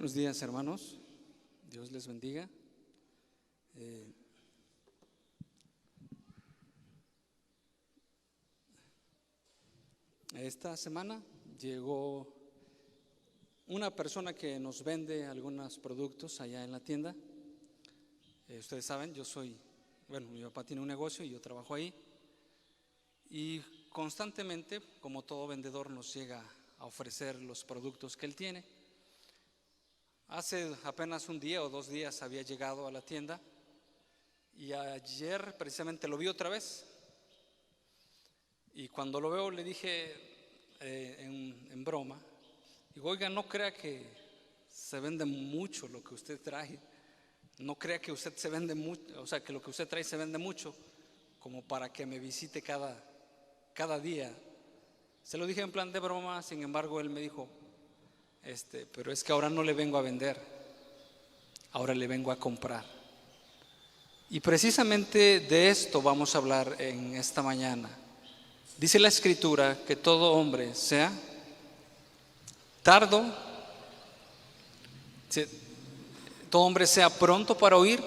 Buenos días, hermanos. Dios les bendiga. Esta semana llegó una persona que nos vende algunos productos allá en la tienda. Ustedes saben, mi papá tiene un negocio y yo trabajo ahí. Y constantemente, como todo vendedor, nos llega a ofrecer los productos que él tiene. Hace apenas un día o 2 días había llegado a la tienda y ayer precisamente lo vi otra vez. Y cuando lo veo le dije en broma, digo, oiga, no crea que se vende mucho lo que usted trae, no crea que usted se vende mucho, o sea, que lo que usted trae se vende mucho como para que me visite cada día. Se lo dije en plan de broma, sin embargo él me dijo, pero es que ahora no le vengo a vender, ahora le vengo a comprar. Y precisamente de esto vamos a hablar en esta mañana. Dice la Escritura que todo hombre sea todo hombre sea pronto para oír,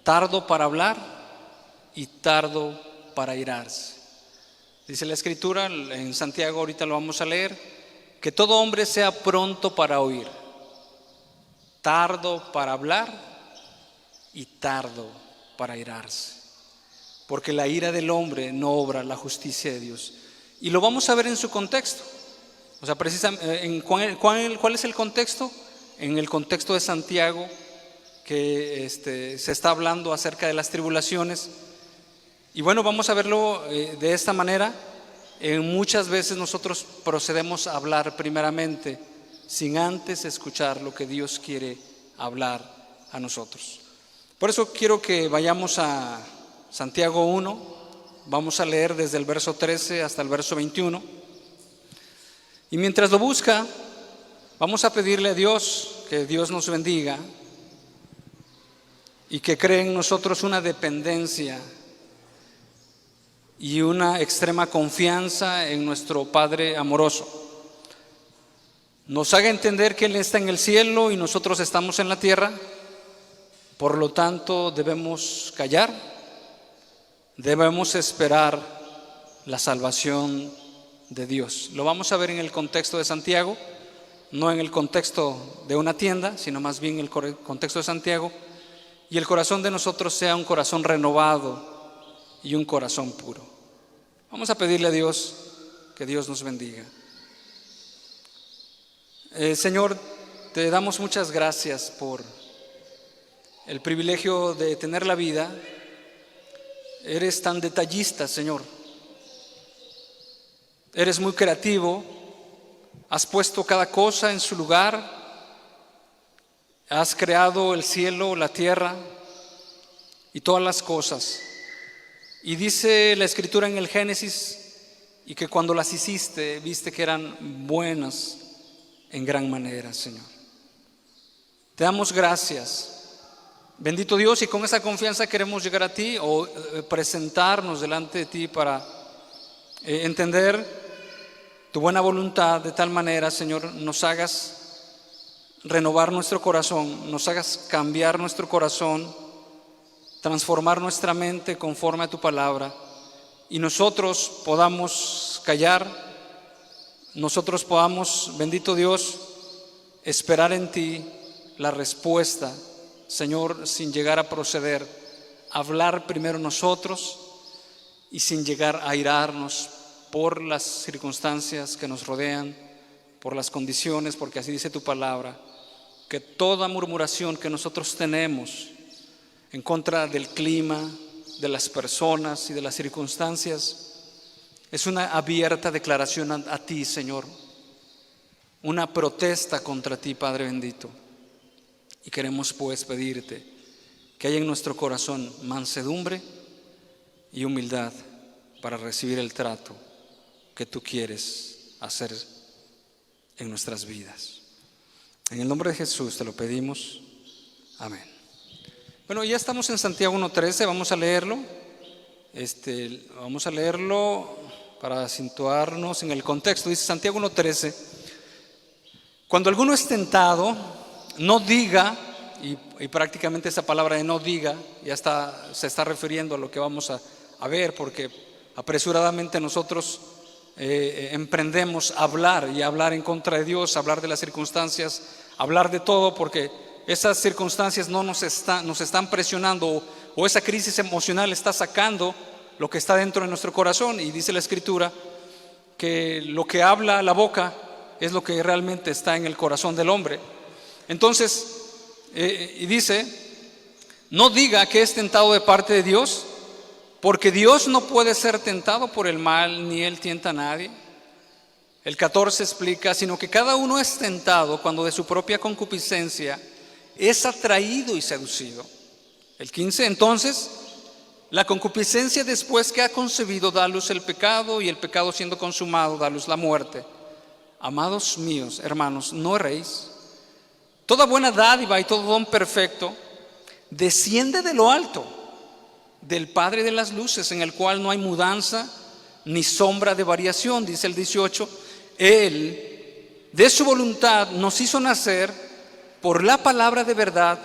tardo para hablar y tardo para irarse. Dice la Escritura en Santiago, ahorita lo vamos a leer, que todo hombre sea pronto para oír, tardo para hablar y tardo para irarse, porque la ira del hombre no obra la justicia de Dios. Y lo vamos a ver en su contexto. O sea, precisamente, ¿cuál es el contexto? En el contexto de Santiago, que se está hablando acerca de las tribulaciones. Y bueno, vamos a verlo de esta manera. Muchas veces nosotros procedemos a hablar primeramente sin antes escuchar lo que Dios quiere hablar a nosotros. Por eso quiero que vayamos a Santiago 1, vamos a leer desde el verso 13 hasta el verso 21. Y mientras lo busca, vamos a pedirle a Dios que Dios nos bendiga y que cree en nosotros una dependencia y una extrema confianza en nuestro Padre amoroso. Nos haga entender que Él está en el cielo y nosotros estamos en la tierra. Por lo tanto, debemos callar, debemos esperar la salvación de Dios. Lo vamos a ver en el contexto de Santiago, no en el contexto de una tienda, sino más bien en el contexto de Santiago. Y el corazón de nosotros sea un corazón renovado y un corazón puro. Vamos a pedirle a Dios que Dios nos bendiga. Señor, te damos muchas gracias por el privilegio de tener la vida. Eres tan detallista, Señor. Eres muy creativo. Has puesto cada cosa en su lugar. Has creado el cielo, la tierra y todas las cosas. Y dice la Escritura en el Génesis, y que cuando las hiciste, viste que eran buenas en gran manera, Señor. Te damos gracias, bendito Dios, y con esa confianza queremos llegar a ti o presentarnos delante de ti para entender tu buena voluntad, de tal manera, Señor, nos hagas renovar nuestro corazón, nos hagas cambiar nuestro corazón, transformar nuestra mente conforme a tu palabra, y nosotros podamos callar, nosotros podamos, bendito Dios, esperar en ti la respuesta, Señor, sin llegar a proceder, hablar primero nosotros y sin llegar a airarnos por las circunstancias que nos rodean, por las condiciones, porque así dice tu palabra, que toda murmuración que nosotros tenemos en contra del clima, de las personas y de las circunstancias, es una abierta declaración a ti, Señor, una protesta contra ti, Padre bendito. Y queremos pues pedirte que haya en nuestro corazón mansedumbre y humildad para recibir el trato que tú quieres hacer en nuestras vidas. En el nombre de Jesús te lo pedimos. Amén. Bueno, ya estamos en Santiago 1:13, vamos a leerlo. Vamos a leerlo para situarnos en el contexto. Dice Santiago 1:13: Cuando alguno es tentado, no diga, y prácticamente esa palabra de no diga ya se está refiriendo a lo que vamos a ver, porque apresuradamente nosotros emprendemos hablar y hablar en contra de Dios, hablar de las circunstancias, hablar de todo, porque esas circunstancias no nos están presionando, o esa crisis emocional está sacando lo que está dentro de nuestro corazón. Y dice la Escritura que lo que habla la boca es lo que realmente está en el corazón del hombre. Entonces, y dice, no diga que es tentado de parte de Dios, porque Dios no puede ser tentado por el mal, ni Él tienta a nadie. El 14 explica, sino que cada uno es tentado cuando de su propia concupiscencia es atraído y seducido. El 15, entonces, la concupiscencia después que ha concebido da a luz el pecado, y el pecado siendo consumado da a luz la muerte. Amados míos, hermanos, no erréis. Toda buena dádiva y todo don perfecto desciende de lo alto, del Padre de las luces, en el cual no hay mudanza ni sombra de variación. Dice el 18, Él de su voluntad nos hizo nacer por la palabra de verdad,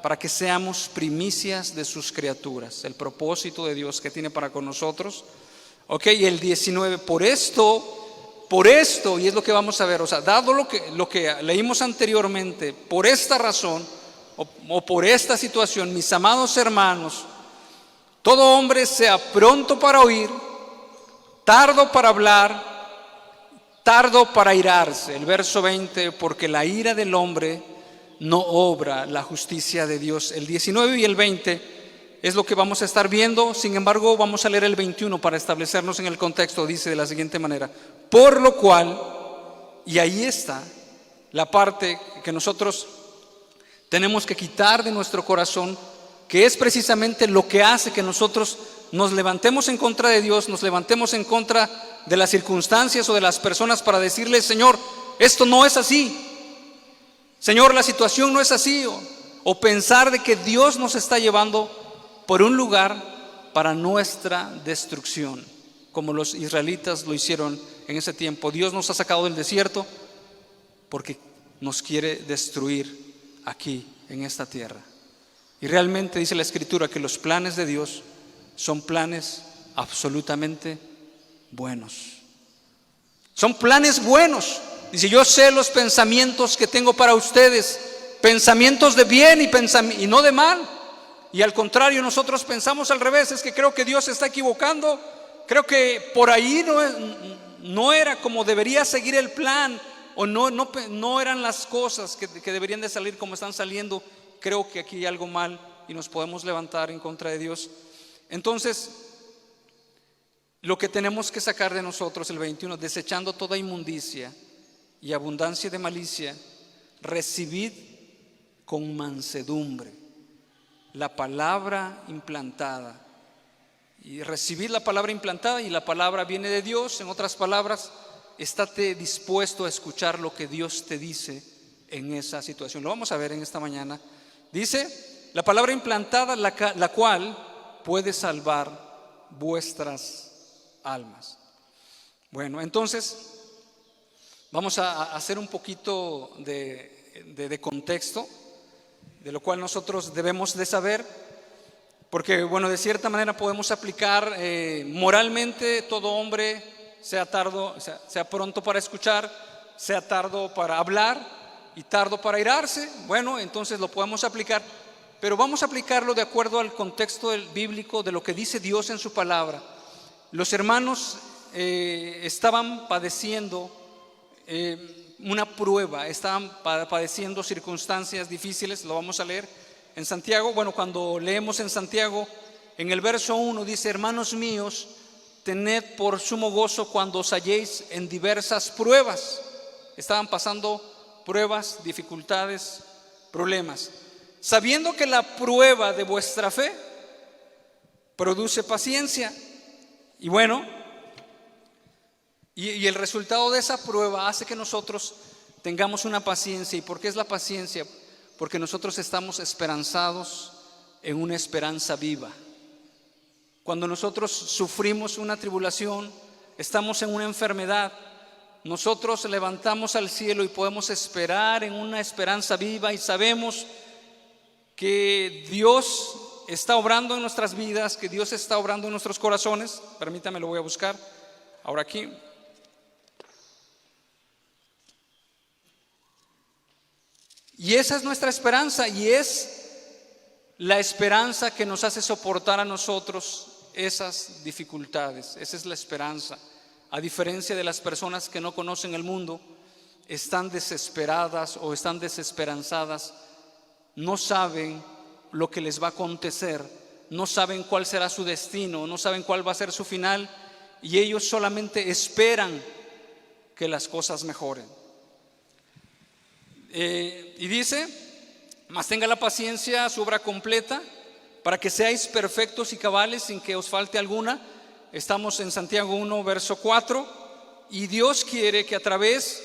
para que seamos primicias de sus criaturas. El propósito de Dios que tiene para con nosotros. Ok, y el 19, por esto, y es lo que vamos a ver, o sea, dado lo que leímos anteriormente, por esta razón o por esta situación, mis amados hermanos, todo hombre sea pronto para oír, tardo para hablar, tardo para airarse. El verso 20, porque la ira del hombre no obra la justicia de Dios. El 19 y el 20 es lo que vamos a estar viendo. Sin embargo, vamos a leer el 21 para establecernos en el contexto. Dice de la siguiente manera: por lo cual, y ahí está la parte que nosotros tenemos que quitar de nuestro corazón, que es precisamente lo que hace que nosotros nos levantemos en contra de Dios, nos levantemos en contra de las circunstancias o de las personas, para decirle: Señor, esto no es así. Señor, la situación no es así, o pensar de que Dios nos está llevando por un lugar para nuestra destrucción, como los israelitas lo hicieron en ese tiempo. Dios nos ha sacado del desierto porque nos quiere destruir aquí en esta tierra. Y realmente dice la Escritura que los planes de Dios son planes absolutamente buenos. Son planes buenos. Dice: yo sé los pensamientos que tengo para ustedes, pensamientos de bien y no de mal. Y al contrario, nosotros pensamos al revés. Es que creo que Dios se está equivocando. Creo que por ahí no era como debería seguir el plan, o no eran las cosas que deberían de salir como están saliendo. Creo que aquí hay algo mal y nos podemos levantar en contra de Dios. Entonces, lo que tenemos que sacar de nosotros, el 21, desechando toda inmundicia y abundancia de malicia, recibid con mansedumbre la palabra implantada. Y recibid la palabra implantada, y la palabra viene de Dios. En otras palabras, estate dispuesto a escuchar lo que Dios te dice en esa situación. Lo vamos a ver en esta mañana. Dice: la palabra implantada, la cual puede salvar vuestras almas. Bueno, entonces vamos a hacer un poquito de contexto, de lo cual nosotros debemos de saber, porque bueno, de cierta manera podemos aplicar moralmente: todo hombre sea pronto para escuchar, sea tardo para hablar y tardo para airarse. Bueno, entonces lo podemos aplicar, pero vamos a aplicarlo de acuerdo al contexto bíblico de lo que dice Dios en su palabra. Los hermanos estaban padeciendo una prueba, estaban padeciendo circunstancias difíciles. Lo vamos a leer en Santiago. Bueno, cuando leemos en Santiago, en el verso 1 dice: hermanos míos, tened por sumo gozo cuando os halléis en diversas pruebas. Estaban pasando pruebas, dificultades, problemas, sabiendo que la prueba de vuestra fe produce paciencia. Y bueno, y el resultado de esa prueba hace que nosotros tengamos una paciencia. ¿Y por qué es la paciencia? Porque nosotros estamos esperanzados en una esperanza viva. Cuando nosotros sufrimos una tribulación, estamos en una enfermedad, nosotros levantamos al cielo y podemos esperar en una esperanza viva y sabemos que Dios está obrando en nuestras vidas, que Dios está obrando en nuestros corazones. Permítame, lo voy a buscar ahora aquí. Y esa es nuestra esperanza, y es la esperanza que nos hace soportar a nosotros esas dificultades. Esa es la esperanza. A diferencia de las personas que no conocen el mundo, están desesperadas o están desesperanzadas, no saben lo que les va a acontecer, no saben cuál será su destino, no saben cuál va a ser su final, y ellos solamente esperan que las cosas mejoren. Y dice: mas tenga la paciencia su obra completa, para que seáis perfectos y cabales sin que os falte alguna. Estamos en Santiago 1, verso 4. Y Dios quiere que a través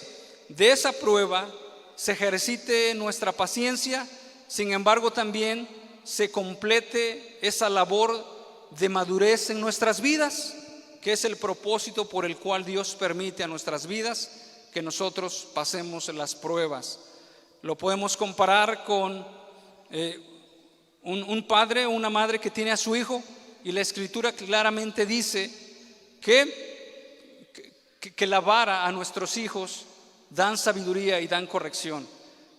de esa prueba se ejercite nuestra paciencia. Sin embargo, también se complete esa labor de madurez en nuestras vidas, que es el propósito por el cual Dios permite a nuestras vidas que nosotros pasemos las pruebas. Lo podemos comparar con un padre o una madre que tiene a su hijo, y la Escritura claramente dice que la vara a nuestros hijos dan sabiduría y dan corrección.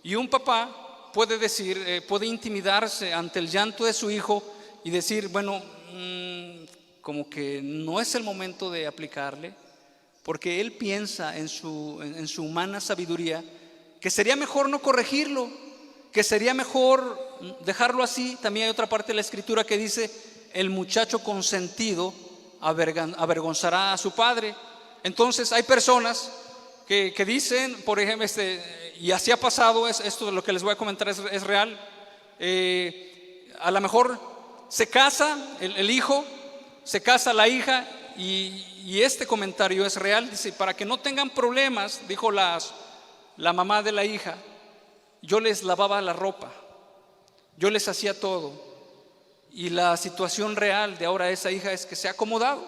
Y un papá puede decir, puede intimidarse ante el llanto de su hijo y decir: bueno, como que no es el momento de aplicarle, porque él piensa en su humana sabiduría que sería mejor no corregirlo, que sería mejor dejarlo así. También hay otra parte de la Escritura que dice: el muchacho consentido avergonzará a su padre. Entonces hay personas que dicen, por ejemplo, y así ha pasado, esto de lo que les voy a comentar es real. A lo mejor se casa el hijo, se casa la hija, y este comentario es real. Dice: para que no tengan problemas, dijo la mamá de la hija, yo les lavaba la ropa, yo les hacía todo. Y la situación real de ahora esa hija es que se ha acomodado.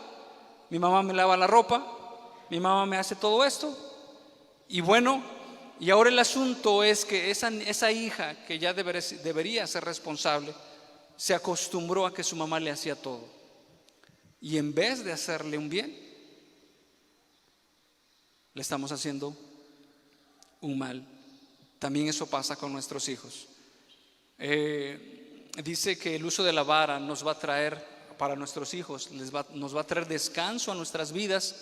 Mi mamá me lava la ropa, mi mamá me hace todo esto. Y bueno, y ahora el asunto es que esa hija, que ya debería ser responsable, se acostumbró a que su mamá le hacía todo. Y en vez de hacerle un bien, le estamos haciendo un mal. También eso pasa con nuestros hijos. Dice que el uso de la vara nos va a traer, para nuestros hijos, nos va a traer descanso a nuestras vidas.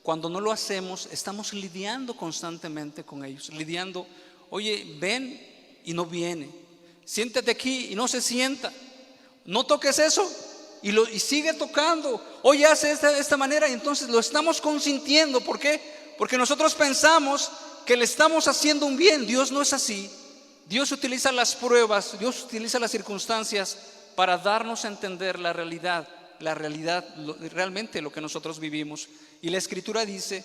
Cuando no lo hacemos, estamos lidiando constantemente con ellos, lidiando. Oye, ven y no viene, siéntate aquí y no se sienta, no toques eso y sigue tocando. Oye, hace de esta manera, y entonces lo estamos consintiendo. ¿Por qué? Porque nosotros pensamos que le estamos haciendo un bien. Dios no es así. Dios utiliza las pruebas, Dios utiliza las circunstancias para darnos a entender la realidad, realmente lo que nosotros vivimos. Y la Escritura dice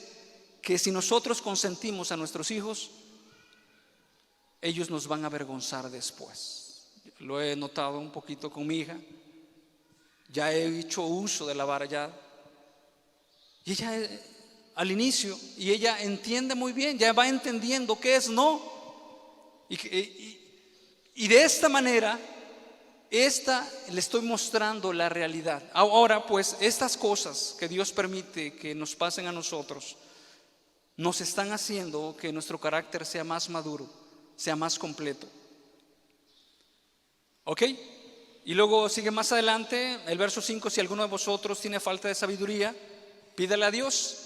que si nosotros consentimos a nuestros hijos, ellos nos van a avergonzar después. Lo he notado un poquito con mi hija. Ya he hecho uso de la vara ya. Y ella al inicio, y ella entiende muy bien, ya va entendiendo qué es no. Y de esta manera, le estoy mostrando la realidad. Ahora pues, estas cosas que Dios permite que nos pasen a nosotros, nos están haciendo que nuestro carácter sea más maduro, sea más completo. ¿Ok? Y luego sigue más adelante el verso 5: si alguno de vosotros tiene falta de sabiduría, pídale a Dios.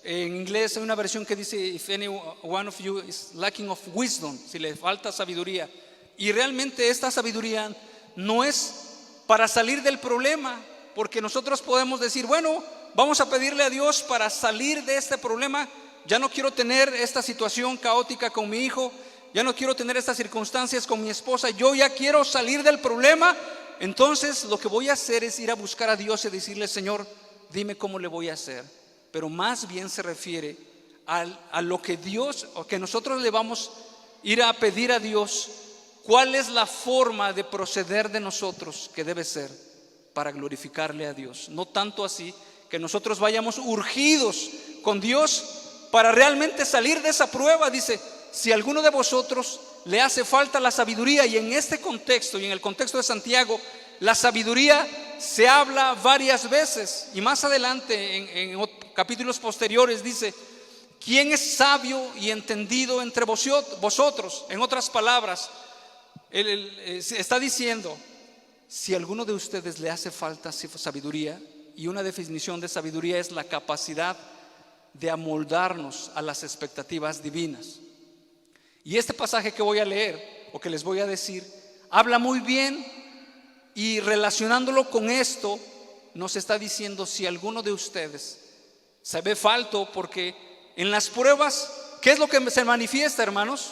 En inglés hay una versión que dice: if any one of you is lacking of wisdom, si le falta sabiduría. Y realmente esta sabiduría no es para salir del problema, porque nosotros podemos decir: bueno, vamos a pedirle a Dios para salir de este problema. Ya no quiero tener esta situación caótica con mi hijo, ya no quiero tener estas circunstancias con mi esposa, yo ya quiero salir del problema. Entonces lo que voy a hacer es ir a buscar a Dios y decirle: Señor, dime cómo le voy a hacer. Pero más bien se refiere a lo que Dios, o que nosotros le vamos a ir a pedir a Dios, cuál es la forma de proceder de nosotros que debe ser para glorificarle a Dios. No tanto así que nosotros vayamos urgidos con Dios para realmente salir de esa prueba, dice, si a alguno de vosotros le hace falta la sabiduría, y en este contexto y en el contexto de Santiago, la sabiduría se habla varias veces, y más adelante en capítulos posteriores dice, ¿quién es sabio y entendido entre vosotros? En otras palabras, está diciendo, si a alguno de ustedes le hace falta sabiduría, y una definición de sabiduría es la capacidad de amoldarnos a las expectativas divinas. Y este pasaje que voy a leer o que les voy a decir habla muy bien, y relacionándolo con esto nos está diciendo, si alguno de ustedes se ve falto, porque en las pruebas, ¿qué es lo que se manifiesta, hermanos?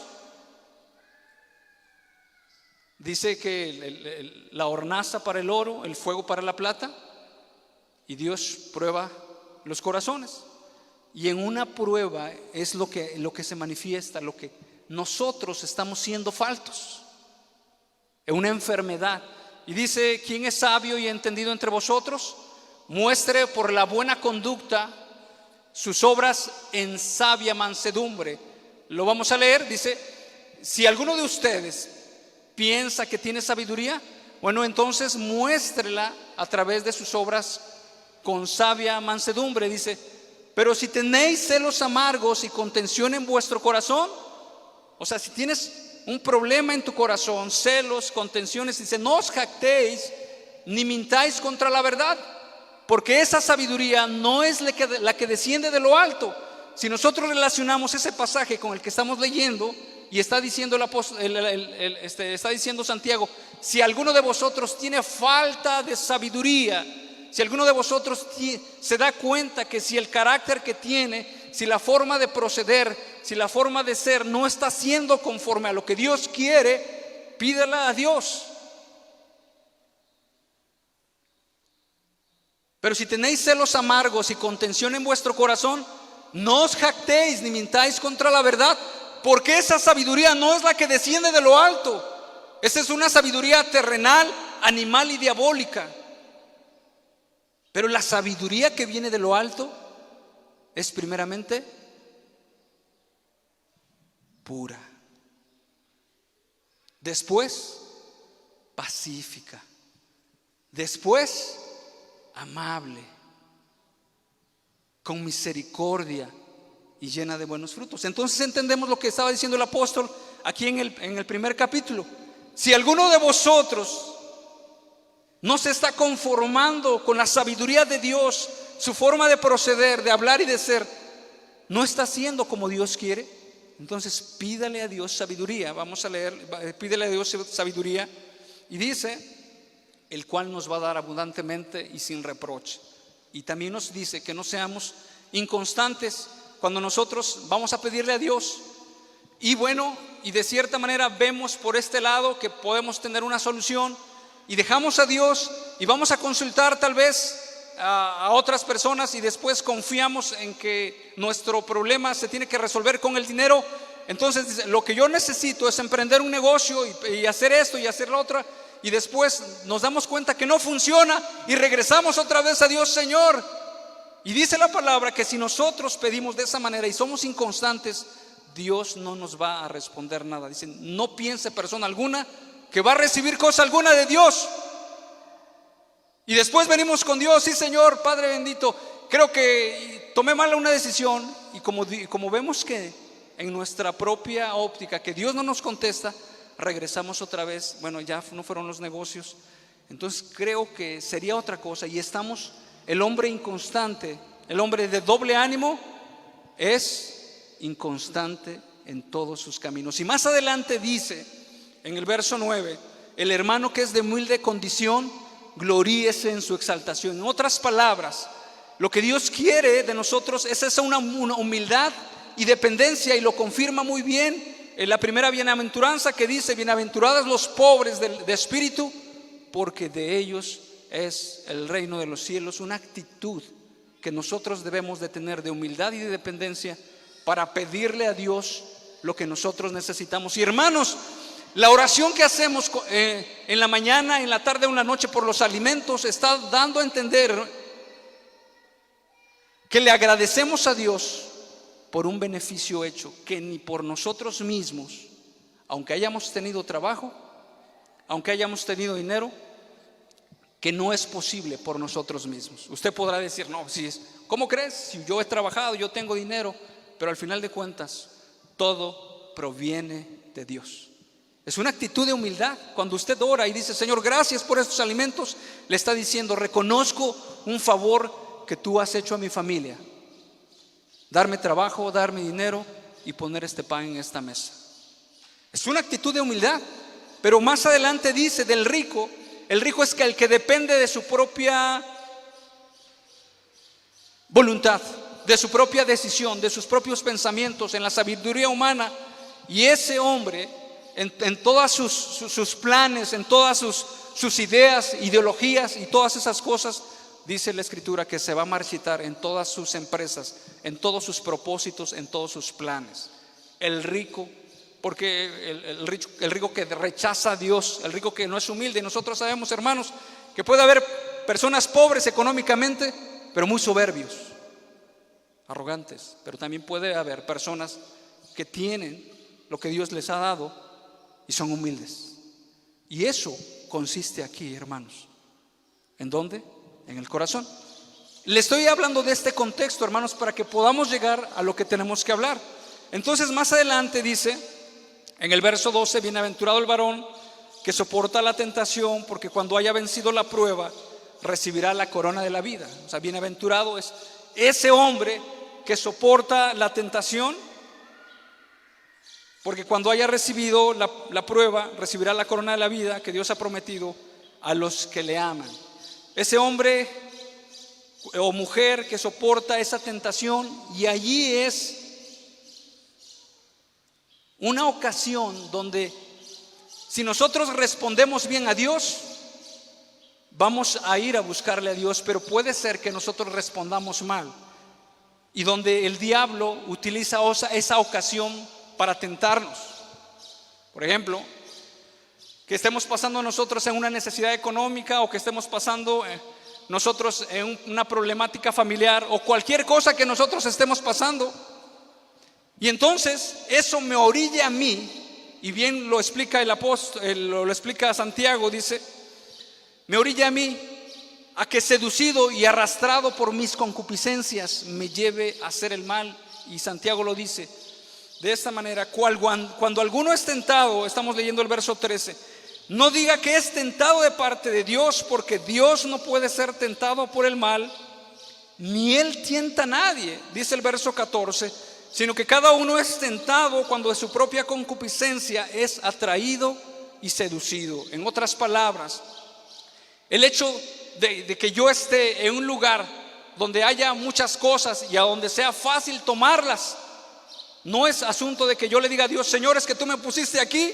Dice que la hornaza para el oro, el fuego para la plata, y Dios prueba los corazones. Y en una prueba es lo que se manifiesta, lo que nosotros estamos siendo faltos, en una enfermedad. Y dice, ¿quién es sabio y entendido entre vosotros? Muestre por la buena conducta sus obras en sabia mansedumbre. Lo vamos a leer, dice, si alguno de ustedes piensa que tiene sabiduría, bueno, entonces muéstrela a través de sus obras con sabia mansedumbre. Dice, pero si tenéis celos amargos y contención en vuestro corazón, o sea, si tienes un problema en tu corazón, celos, contenciones, dice, no os jactéis ni mintáis contra la verdad, porque esa sabiduría no es la que desciende de lo alto. Si nosotros relacionamos ese pasaje con el que estamos leyendo, y está diciendo está diciendo Santiago, si alguno de vosotros tiene falta de sabiduría, si alguno de vosotros se da cuenta que si el carácter que tiene, si la forma de proceder, si la forma de ser no está siendo conforme a lo que Dios quiere, pídela a Dios. Pero si tenéis celos amargos y contención en vuestro corazón, no os jactéis ni mintáis contra la verdad, porque esa sabiduría no es la que desciende de lo alto. Esa es una sabiduría terrenal, animal y diabólica. Pero la sabiduría que viene de lo alto es primeramente pura, después pacífica, después amable, con misericordia y llena de buenos frutos. Entonces entendemos lo que estaba diciendo el apóstol aquí en el primer capítulo. Si alguno de vosotros no se está conformando con la sabiduría de Dios, su forma de proceder, de hablar y de ser, no está haciendo como Dios quiere, entonces pídale a Dios sabiduría. Vamos a leer, pídele a Dios sabiduría, y dice, el cual nos va a dar abundantemente y sin reproche. Y también nos dice que no seamos inconstantes cuando nosotros vamos a pedirle a Dios. Y bueno, y de cierta manera vemos por este lado que podemos tener una solución, y dejamos a Dios y vamos a consultar tal vez a otras personas, y después confiamos en que nuestro problema se tiene que resolver con el dinero. Entonces dice, lo que yo necesito es emprender un negocio y hacer esto y hacer la otra, y después nos damos cuenta que no funciona y regresamos otra vez a Dios. Señor, y dice la palabra que si nosotros pedimos de esa manera y somos inconstantes, Dios no nos va a responder nada. Dice, no piense persona alguna que va a recibir cosa alguna de Dios. Y después venimos con Dios, sí Señor, Padre bendito, creo que tomé mal una decisión, y como vemos que en nuestra propia óptica que Dios no nos contesta, regresamos otra vez. Bueno, ya no fueron los negocios, entonces creo que sería otra cosa. Y estamos, el hombre inconstante, el hombre de doble ánimo es inconstante en todos sus caminos. Y más adelante dice en el verso 9, el hermano que es de humilde condición, gloríese en su exaltación. En otras palabras, lo que Dios quiere de nosotros es esa una humildad y dependencia, y lo confirma muy bien en la primera bienaventuranza que dice, bienaventurados los pobres de espíritu, porque de ellos es el reino de los cielos. Una actitud que nosotros debemos de tener de humildad y de dependencia para pedirle a Dios lo que nosotros necesitamos. Y hermanos, la oración que hacemos en la mañana, en la tarde o en la noche por los alimentos está dando a entender que le agradecemos a Dios por un beneficio hecho que ni por nosotros mismos, aunque hayamos tenido trabajo, aunque hayamos tenido dinero, que no es posible por nosotros mismos. Usted podrá decir, no, si es, ¿cómo crees? Si yo he trabajado, yo tengo dinero, pero al final de cuentas, todo proviene de Dios. Es una actitud de humildad. Cuando usted ora y dice, Señor, gracias por estos alimentos, le está diciendo, reconozco un favor que tú has hecho a mi familia. Darme trabajo, darme dinero y poner este pan en esta mesa. Es una actitud de humildad. Pero más adelante dice del rico, el rico es que el que depende de su propia voluntad, de su propia decisión, de sus propios pensamientos, en la sabiduría humana. Y ese hombre, en todas sus planes, en todas sus ideas, ideologías y todas esas cosas, dice la Escritura que se va a marchitar en todas sus empresas, en todos sus propósitos, en todos sus planes. El rico, porque el rico que rechaza a Dios, el rico que no es humilde. Y nosotros sabemos, hermanos, que puede haber personas pobres económicamente, pero muy soberbios, arrogantes. Pero también puede haber personas que tienen lo que Dios les ha dado y son humildes. Y eso consiste aquí, hermanos. ¿En dónde? En el corazón. Le estoy hablando de este contexto, hermanos, para que podamos llegar a lo que tenemos que hablar. Entonces más adelante dice, en el verso 12, bienaventurado el varón que soporta la tentación, porque cuando haya vencido la prueba, recibirá la corona de la vida. O sea, bienaventurado es ese hombre que soporta la tentación, porque cuando haya recibido la prueba, recibirá la corona de la vida que Dios ha prometido a los que le aman. Ese hombre o mujer que soporta esa tentación, y allí es una ocasión donde si nosotros respondemos bien a Dios, vamos a ir a buscarle a Dios, pero puede ser que nosotros respondamos mal, y donde el diablo utiliza esa ocasión para tentarnos. Por ejemplo, que estemos pasando nosotros en una necesidad económica, o que estemos pasando nosotros en una problemática familiar, o cualquier cosa que nosotros estemos pasando. Y entonces eso me orilla a mí, y bien lo explica el apóstol, lo explica Santiago, dice, me orilla a mí a que, seducido y arrastrado por mis concupiscencias, me lleve a hacer el mal. Y Santiago lo dice de esta manera: cuando alguno es tentado, estamos leyendo el verso 13, no diga que es tentado de parte de Dios, porque Dios no puede ser tentado por el mal, ni Él tienta a nadie, dice el verso 14, sino que cada uno es tentado cuando de su propia concupiscencia es atraído y seducido. En otras palabras, el hecho de que yo esté en un lugar donde haya muchas cosas y a donde sea fácil tomarlas, no es asunto de que yo le diga a Dios, Señor, es que tú me pusiste aquí,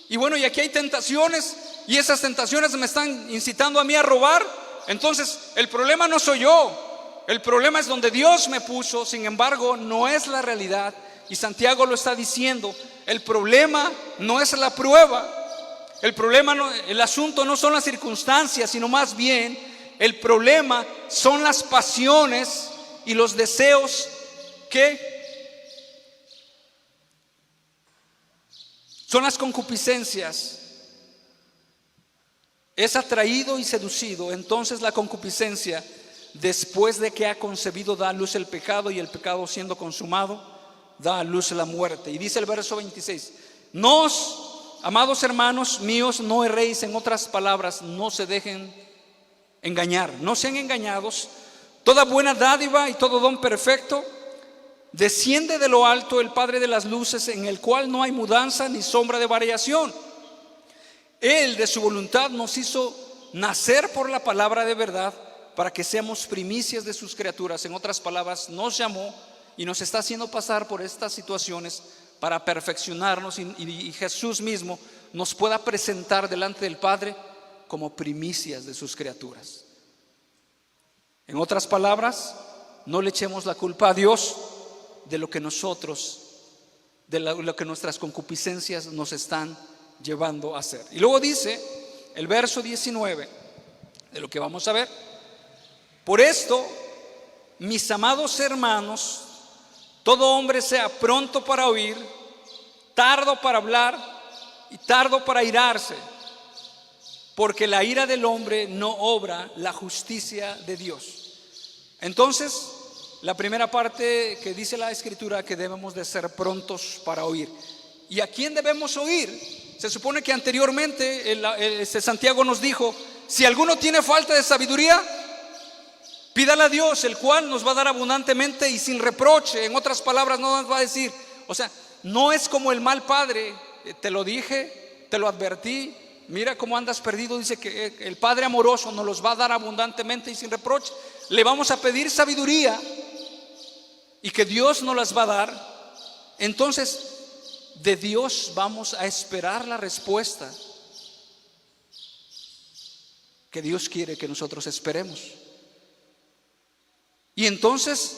y bueno, y aquí hay tentaciones, y esas tentaciones me están incitando a mí a robar. Entonces el problema no soy yo, el problema es donde Dios me puso. Sin embargo, no es la realidad, y Santiago lo está diciendo. El problema no es la prueba, el asunto no son las circunstancias, sino más bien el problema son las pasiones y los deseos que son las concupiscencias. Es atraído y seducido. Entonces la concupiscencia, después de que ha concebido, da a luz el pecado, y el pecado, siendo consumado, da a luz la muerte. Y dice el verso 26, amados hermanos míos, no erréis. En otras palabras, no se dejen engañar, no sean engañados. Toda buena dádiva y todo don perfecto desciende de lo alto, el Padre de las luces, en el cual no hay mudanza ni sombra de variación. Él de su voluntad nos hizo nacer por la palabra de verdad, para que seamos primicias de sus criaturas. En otras palabras, nos llamó y nos está haciendo pasar por estas situaciones para perfeccionarnos, y Jesús mismo nos pueda presentar delante del Padre como primicias de sus criaturas. En otras palabras, no le echemos la culpa a Dios de lo que lo que nuestras concupiscencias nos están llevando a hacer. Y luego dice el verso 19, de lo que vamos a ver: por esto, mis amados hermanos, todo hombre sea pronto para oír, tardo para hablar y tardo para airarse, porque la ira del hombre no obra la justicia de Dios. Entonces, la primera parte que dice la Escritura, que debemos de ser prontos para oír. ¿Y a quién debemos oír? Se supone que anteriormente Santiago nos dijo: si alguno tiene falta de sabiduría, pídala a Dios, el cual nos va a dar abundantemente y sin reproche. En otras palabras, no nos va a decir, o sea, no es como el mal padre: te lo dije, te lo advertí, mira cómo andas perdido. Dice que el Padre amoroso nos los va a dar abundantemente y sin reproche. Le vamos a pedir sabiduría y que Dios nos las va a dar. Entonces, de Dios vamos a esperar la respuesta que Dios quiere que nosotros esperemos. Y entonces,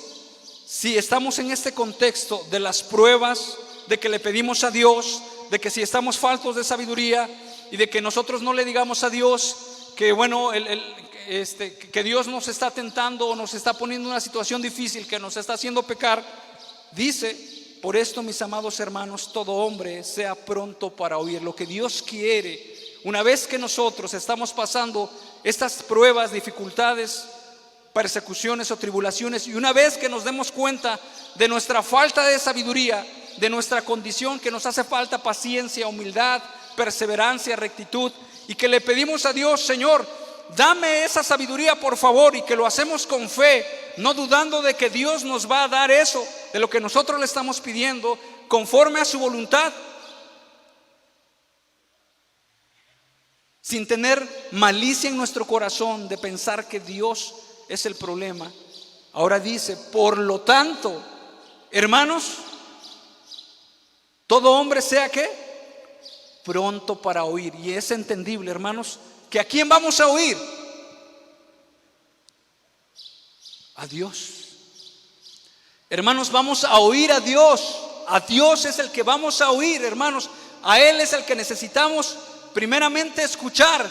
si estamos en este contexto de las pruebas, de que le pedimos a Dios, de que si estamos faltos de sabiduría y de que nosotros no le digamos a Dios que bueno, que Dios nos está tentando o nos está poniendo en una situación difícil, que nos está haciendo pecar, dice: por esto, mis amados hermanos, todo hombre sea pronto para oír. Lo que Dios quiere, una vez que nosotros estamos pasando estas pruebas, dificultades, persecuciones o tribulaciones, y una vez que nos demos cuenta de nuestra falta de sabiduría, de nuestra condición, que nos hace falta paciencia, humildad, perseverancia, rectitud, y que le pedimos a Dios: Señor, dame esa sabiduría, por favor, y que lo hacemos con fe, no dudando de que Dios nos va a dar eso, de lo que nosotros le estamos pidiendo, conforme a su voluntad, sin tener malicia en nuestro corazón de pensar que Dios es el problema. Ahora dice: por lo tanto, hermanos, todo hombre sea ¿qué? Pronto para oír. Y es entendible, hermanos, que ¿a quién vamos a oír? A Dios. Hermanos, vamos a oír a Dios. A Dios es el que vamos a oír, hermanos. A Él es el que necesitamos primeramente escuchar,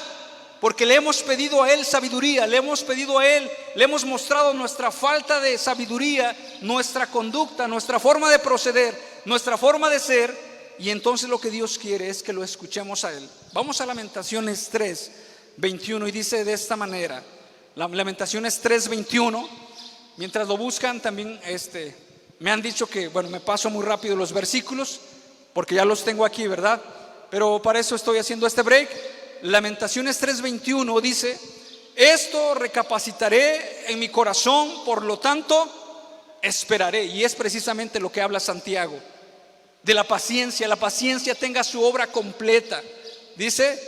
porque le hemos pedido a Él sabiduría, le hemos pedido a Él, le hemos mostrado nuestra falta de sabiduría, nuestra conducta, nuestra forma de proceder, nuestra forma de ser. Y entonces lo que Dios quiere es que lo escuchemos a Él. Vamos a Lamentaciones 3:21, y dice de esta manera, Lamentaciones 3:21. Mientras lo buscan, también me han dicho que, bueno, me paso muy rápido los versículos porque ya los tengo aquí, ¿verdad? Pero para eso estoy haciendo este break. Lamentaciones 3:21 dice: esto recapacitaré en mi corazón, por lo tanto esperaré. Y es precisamente lo que habla Santiago, de la paciencia. La paciencia tenga su obra completa. Dice: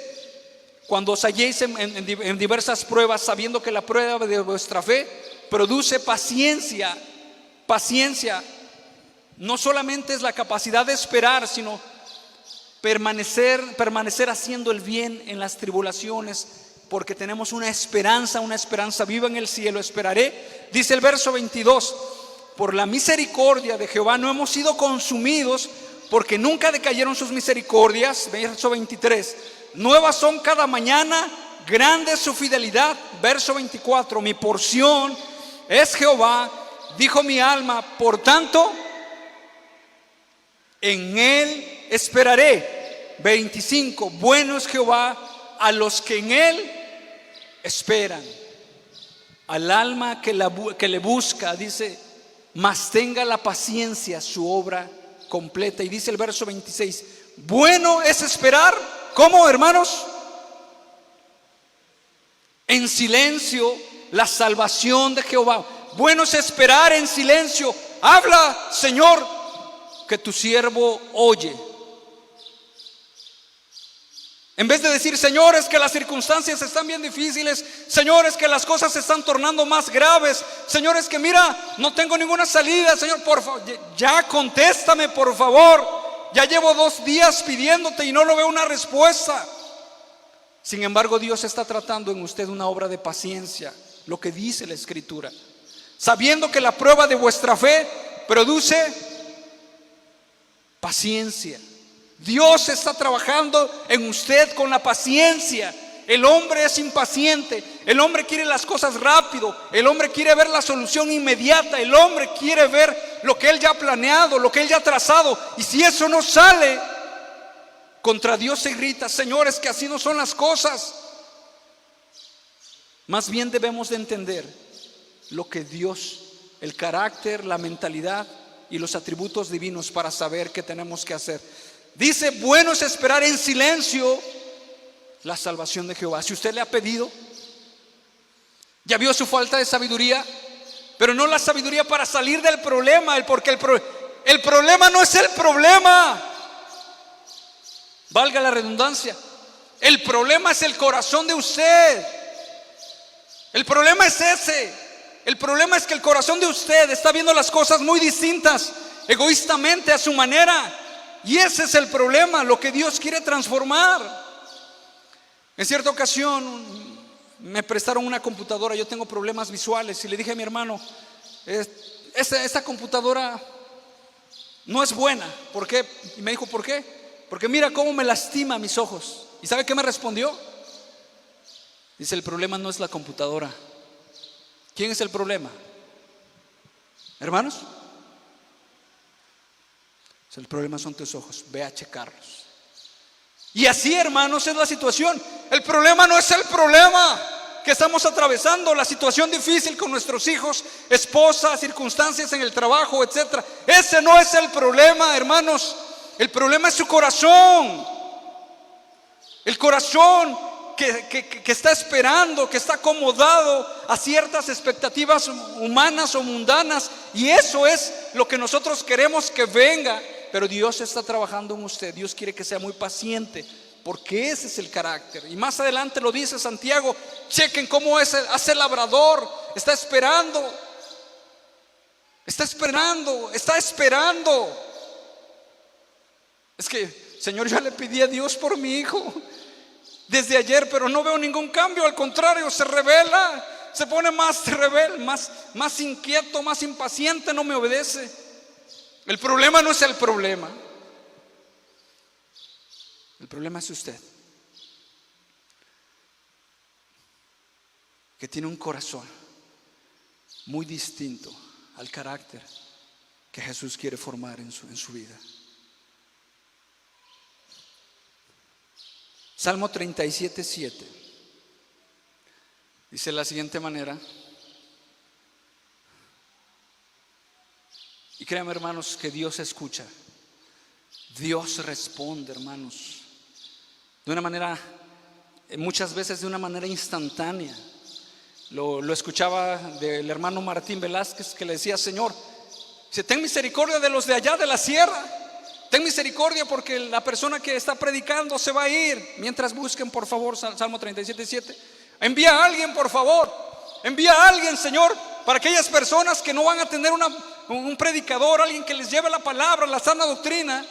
cuando os halléis en diversas pruebas, sabiendo que la prueba de vuestra fe produce paciencia. Paciencia no solamente es la capacidad de esperar, sino permanecer haciendo el bien en las tribulaciones, porque tenemos una esperanza viva en el cielo. Esperaré, dice el verso 22: por la misericordia de Jehová no hemos sido consumidos, porque nunca decayeron sus misericordias. Verso 23: nuevas son cada mañana, grande es su fidelidad. Verso 24: mi porción es Jehová, dijo mi alma, por tanto en Él esperaré. 25: bueno es Jehová a los que en Él esperan. Al alma que le busca, dice, mas tenga la paciencia su obra completa. Y dice el verso 26: bueno es esperar, ¿cómo, hermanos? En silencio la salvación de Jehová. Bueno es esperar en silencio. Habla, Señor, que tu siervo oye. En vez de decir: señores, que las circunstancias están bien difíciles, señores, que las cosas se están tornando más graves, señores, que mira, no tengo ninguna salida, Señor, por favor, ya contéstame, por favor. Ya llevo 2 días pidiéndote y no lo veo una respuesta. Sin embargo, Dios está tratando en usted una obra de paciencia, lo que dice la Escritura, sabiendo que la prueba de vuestra fe produce paciencia. Dios está trabajando en usted con la paciencia. El hombre es impaciente, el hombre quiere las cosas rápido, el hombre quiere ver la solución inmediata, el hombre quiere ver lo que Él ya ha planeado, lo que Él ya ha trazado. Y si eso no sale, contra Dios se grita. Señores, que así no son las cosas. Más bien debemos de entender lo que Dios, el carácter, la mentalidad y los atributos divinos para saber qué tenemos que hacer. Dice, bueno es esperar en silencio la salvación de Jehová. Si usted le ha pedido, ya vio su falta de sabiduría, pero no la sabiduría para salir del problema, porque el problema no es el problema, valga la redundancia. El problema es el corazón de usted. El problema es ese. El problema es que el corazón de usted está viendo las cosas muy distintas, egoístamente, a su manera. Y ese es el problema, lo que Dios quiere transformar. En cierta ocasión me prestaron una computadora. Yo tengo problemas visuales y le dije a mi hermano, esta computadora no es buena. ¿Por qué? Y me dijo, ¿por qué? Porque mira cómo me lastima mis ojos. ¿Y sabe qué me respondió? Dice, el problema no es la computadora. ¿Quién es el problema? ¿Hermanos? El problema son tus ojos, ve a checarlos. Y así, hermanos, es la situación. El problema no es el problema que estamos atravesando, la situación difícil con nuestros hijos, esposas, circunstancias en el trabajo, etc. Ese no es el problema, hermanos. El problema es su corazón. El corazón que está esperando, que está acomodado a ciertas expectativas humanas o mundanas. Y eso es lo que nosotros queremos que venga. Pero Dios está trabajando en usted. Dios quiere que sea muy paciente, porque ese es el carácter. Y más adelante lo dice Santiago. Chequen cómo hace el labrador. Está esperando. Está esperando. Está esperando. Es que, Señor, yo le pedí a Dios por mi hijo desde ayer, pero no veo ningún cambio. Al contrario, se revela, se pone más rebelde, más inquieto, más impaciente, no me obedece. El problema no es el problema. El problema es usted, que tiene un corazón muy distinto al carácter que Jesús quiere formar en su vida. Salmo 37:7 dice de la siguiente manera. Y créanme, hermanos, que Dios escucha. Dios responde, hermanos, de una manera, muchas veces de una manera instantánea. Lo escuchaba del hermano Martín Velázquez, que le decía, Señor, ten misericordia de los de allá de la sierra. Ten misericordia porque la persona que está predicando se va a ir. Mientras busquen, por favor, Salmo 37:7. Envía a alguien, por favor. Envía a alguien, Señor, para aquellas personas que no van a tener un predicador, alguien que les lleve la palabra, la sana doctrina.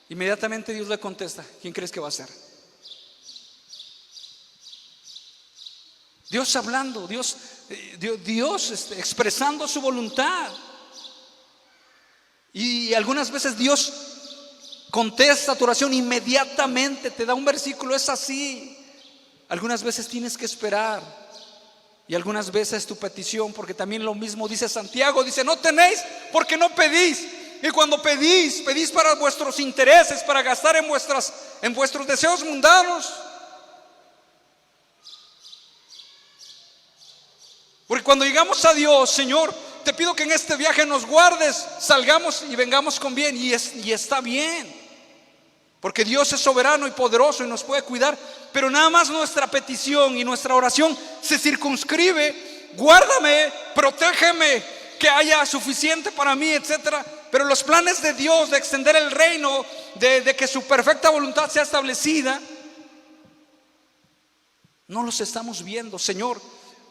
Inmediatamente Dios le contesta, ¿quién crees que va a ser? Dios hablando, Dios expresando su voluntad. Y algunas veces Dios contesta tu oración inmediatamente, te da un versículo, es así. Algunas veces tienes que esperar, y algunas veces tu petición, porque también lo mismo dice Santiago, dice, no tenéis porque no pedís. Y cuando pedís para vuestros intereses, para gastar en vuestros deseos mundanos. Porque cuando llegamos a Dios, Señor, te pido que en este viaje nos guardes, salgamos y vengamos con bien. Y está bien, porque Dios es soberano y poderoso y nos puede cuidar. Pero nada más nuestra petición y nuestra oración se circunscribe, guárdame, protégeme, que haya suficiente para mí, etcétera. Pero los planes de Dios de extender el reino, de que su perfecta voluntad sea establecida, no los estamos viendo. Señor,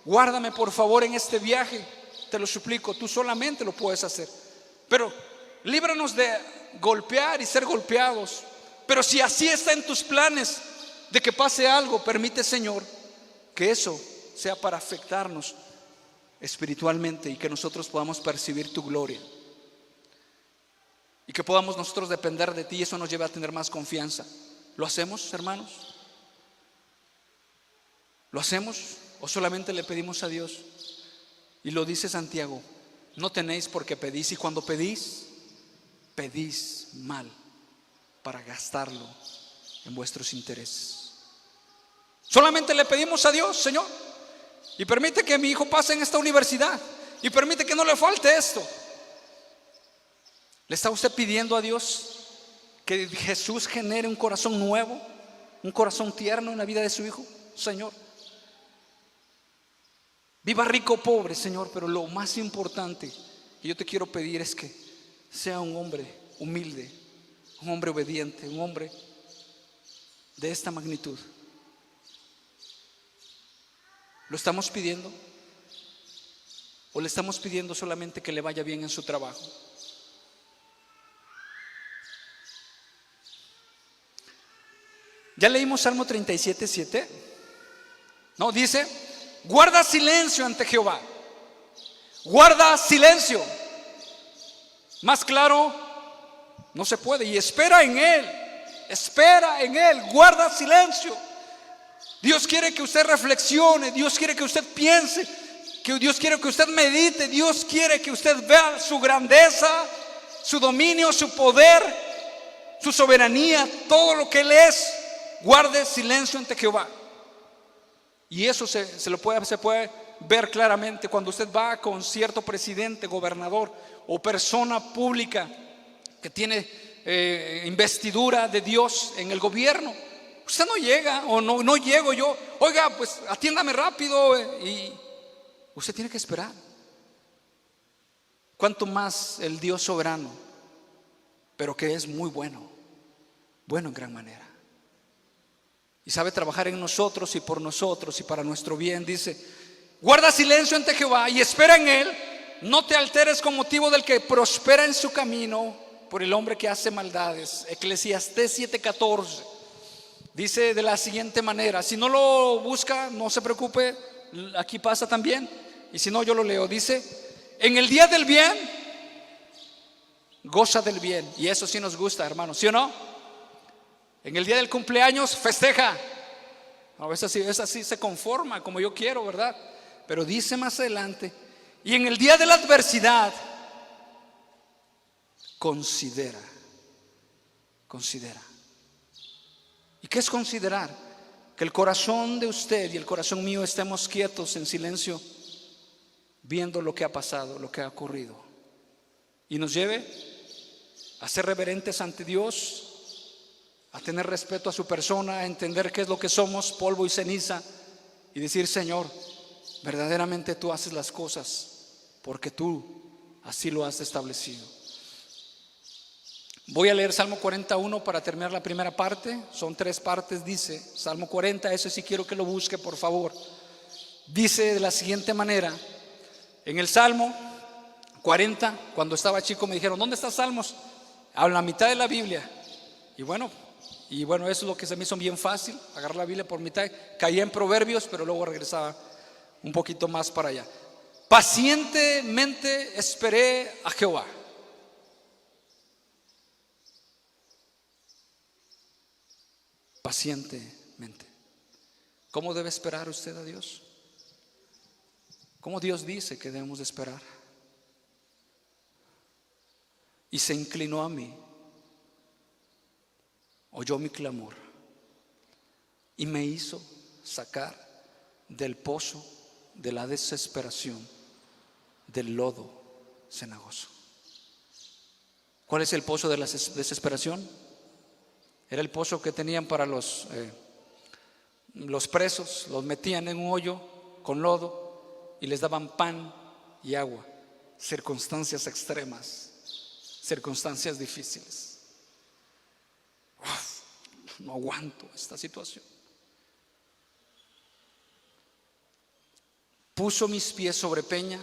guárdame por favor en este viaje, te lo suplico, tú solamente lo puedes hacer. Pero líbranos de golpear y ser golpeados. Pero si así está en tus planes de que pase algo, permite, Señor, que eso sea para afectarnos espiritualmente y que nosotros podamos percibir tu gloria y que podamos nosotros depender de ti, y eso nos lleva a tener más confianza. ¿Lo hacemos, hermanos? ¿Lo hacemos o solamente le pedimos a Dios? Y lo dice Santiago, no tenéis porque pedís, y cuando pedís, pedís mal para gastarlo en vuestros intereses. Solamente le pedimos a Dios: Señor, y permite que mi hijo pase en esta universidad, y permite que no le falte esto. ¿Le está usted pidiendo a Dios que Jesús genere un corazón nuevo, un corazón tierno en la vida de su hijo? Señor, viva rico o pobre, Señor, pero lo más importante que yo te quiero pedir es que sea un hombre humilde, un hombre obediente, un hombre de esta magnitud. ¿Lo estamos pidiendo? ¿O le estamos pidiendo solamente que le vaya bien en su trabajo? ¿Ya leímos Salmo 37:7? No, dice: guarda silencio ante Jehová. Guarda silencio. Más claro no se puede. Y espera en Él. Espera en Él. Guarda silencio. Dios quiere que usted reflexione. Dios quiere que usted piense. Dios quiere que usted medite. Dios quiere que usted vea su grandeza, su dominio, su poder, su soberanía, todo lo que Él es. Guarde silencio ante Jehová. Y eso se puede ver claramente cuando usted va con cierto presidente, gobernador o persona pública que tiene investidura de Dios en el gobierno. Usted no llega, o no llego yo: oiga, pues atiéndame rápido, y usted tiene que esperar. Cuanto más el Dios soberano, pero que es muy bueno, bueno en gran manera, y sabe trabajar en nosotros y por nosotros y para nuestro bien. Dice: guarda silencio ante Jehová y espera en Él. No te alteres con motivo del que prospera en su camino, por el hombre que hace maldades. Eclesiastés 7:14 dice de la siguiente manera. Si no lo busca, no se preocupe, aquí pasa también. Y si no, yo lo leo. Dice: en el día del bien, goza del bien. Y eso sí nos gusta, hermanos, ¿sí o no? En el día del cumpleaños, festeja. A veces así se conforma como yo quiero, ¿verdad? Pero dice más adelante: y en el día de la adversidad, considera. ¿Y qué es considerar? Que el corazón de usted y el corazón mío estemos quietos en silencio, viendo lo que ha pasado, lo que ha ocurrido, y nos lleve a ser reverentes ante Dios, a tener respeto a su persona, a entender qué es lo que somos, polvo y ceniza, y decir: Señor, verdaderamente tú haces las cosas porque tú así lo has establecido. Voy a leer Salmo 41 para terminar la primera parte. Son 3 partes, dice Salmo 40. Eso sí quiero que lo busque, por favor. Dice de la siguiente manera: en el Salmo 40, cuando estaba chico me dijeron: ¿dónde está Salmos? A la mitad de la Biblia. Y bueno, eso es lo que se me hizo bien fácil, agarrar la Biblia por mitad. Caía en Proverbios, pero luego regresaba un poquito más para allá. Pacientemente esperé a Jehová. Pacientemente. ¿Cómo debe esperar usted a Dios? ¿Cómo Dios dice que debemos de esperar? Y se inclinó a mí, oyó mi clamor y me hizo sacar del pozo de la desesperación, del lodo cenagoso. ¿Cuál es el pozo de la desesperación? Era el pozo que tenían para los presos. Los metían en un hoyo con lodo y les daban pan y agua. Circunstancias extremas, circunstancias difíciles. No aguanto esta situación. Puso mis pies sobre peña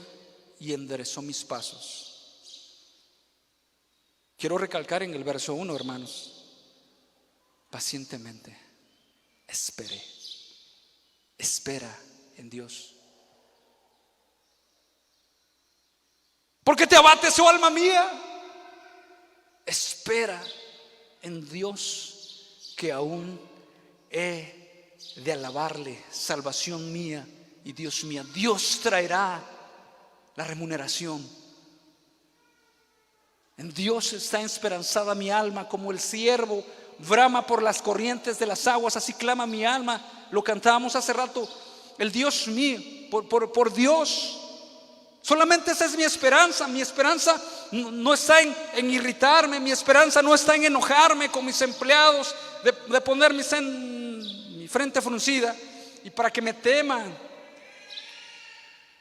y enderezó mis pasos. Quiero recalcar en el verso 1, hermanos: pacientemente esperé. Espera en Dios. ¿Por qué te abates, oh alma mía? Espera en Dios, que aún he de alabarle, salvación mía y Dios mía. Dios traerá la remuneración En Dios está esperanzada mi alma, como el ciervo brama por las corrientes de las aguas, así clama mi alma. Lo cantábamos hace rato. El Dios mío, por Dios. Solamente esa es mi esperanza. Mi esperanza no está en irritarme. Mi esperanza no está en enojarme con mis empleados, de poner mi frente fruncida y para que me teman.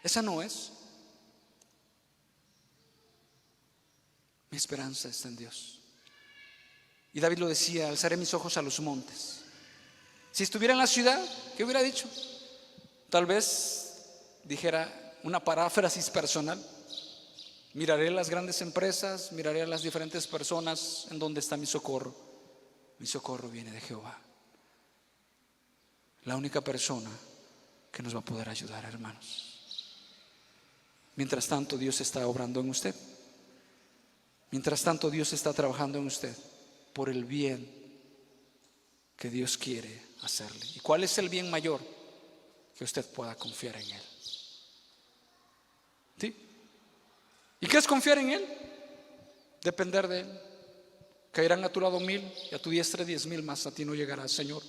Esa no es. Mi esperanza está en Dios. Y David lo decía: alzaré mis ojos a los montes. Si estuviera en la ciudad, ¿qué hubiera dicho? Tal vez dijera una paráfrasis personal: miraré las grandes empresas, miraré a las diferentes personas en donde está mi socorro. Mi socorro viene de Jehová. La única persona que nos va a poder ayudar, hermanos. Mientras tanto, Dios está obrando en usted. Mientras tanto, Dios está trabajando en usted por el bien que Dios quiere hacerle. ¿Y cuál es el bien mayor? Que usted pueda confiar en Él. ¿Sí? ¿Y qué es confiar en Él? Depender de Él. Caerán a tu lado 1000 y a tu diestra 10,000, más a ti no llegará. Señor,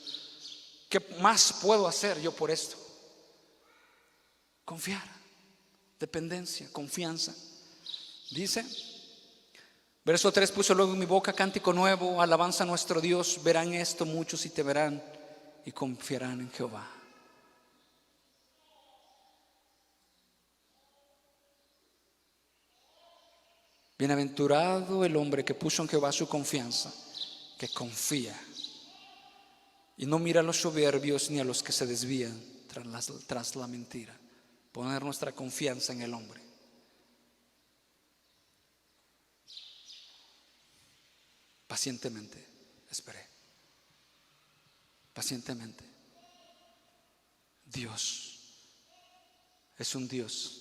¿qué más puedo hacer yo por esto? Confiar, dependencia, confianza. Dice, verso 3: puso luego en mi boca cántico nuevo, alabanza a nuestro Dios. Verán esto muchos y te verán y confiarán en Jehová. Bienaventurado el hombre que puso en Jehová su confianza, que confía y no mira a los soberbios ni a los que se desvían tras la mentira. Poner nuestra confianza en el hombre. Pacientemente esperé. Pacientemente. Dios es un Dios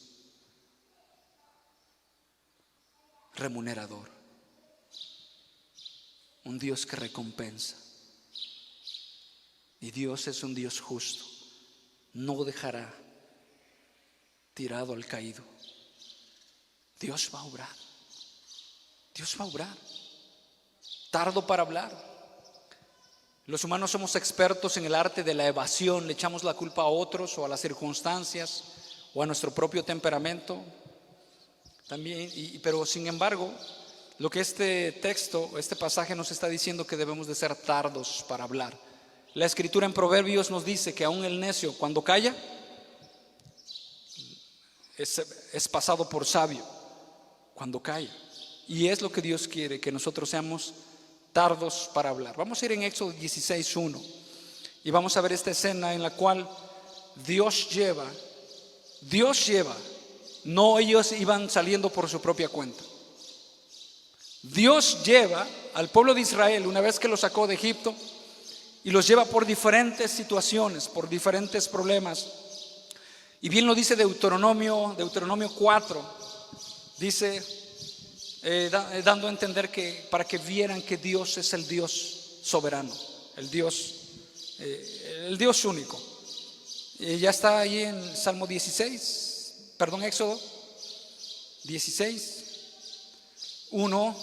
remunerador, un Dios que recompensa. Y Dios es un Dios justo. No dejará tirado al caído. Dios va a obrar. Dios va a obrar. Tardo para hablar. Los humanos somos expertos en el arte de la evasión. Le echamos la culpa a otros o a las circunstancias o a nuestro propio temperamento. También, pero sin embargo, lo que este texto, este pasaje nos está diciendo, que debemos de ser tardos para hablar. La escritura en Proverbios nos dice que aún el necio, cuando calla, es pasado por sabio. Cuando calla. Y es lo que Dios quiere, que nosotros seamos tardos para hablar. Vamos a ir en Éxodo 16:1 y vamos a ver esta escena en la cual Dios lleva, no ellos iban saliendo por su propia cuenta. Dios lleva al pueblo de Israel una vez que lo sacó de Egipto y los lleva por diferentes situaciones, por diferentes problemas. Y bien lo dice Deuteronomio 4, dice, dando a entender que para que vieran que Dios es el Dios soberano, el Dios único. Ya está ahí en Éxodo 16:1.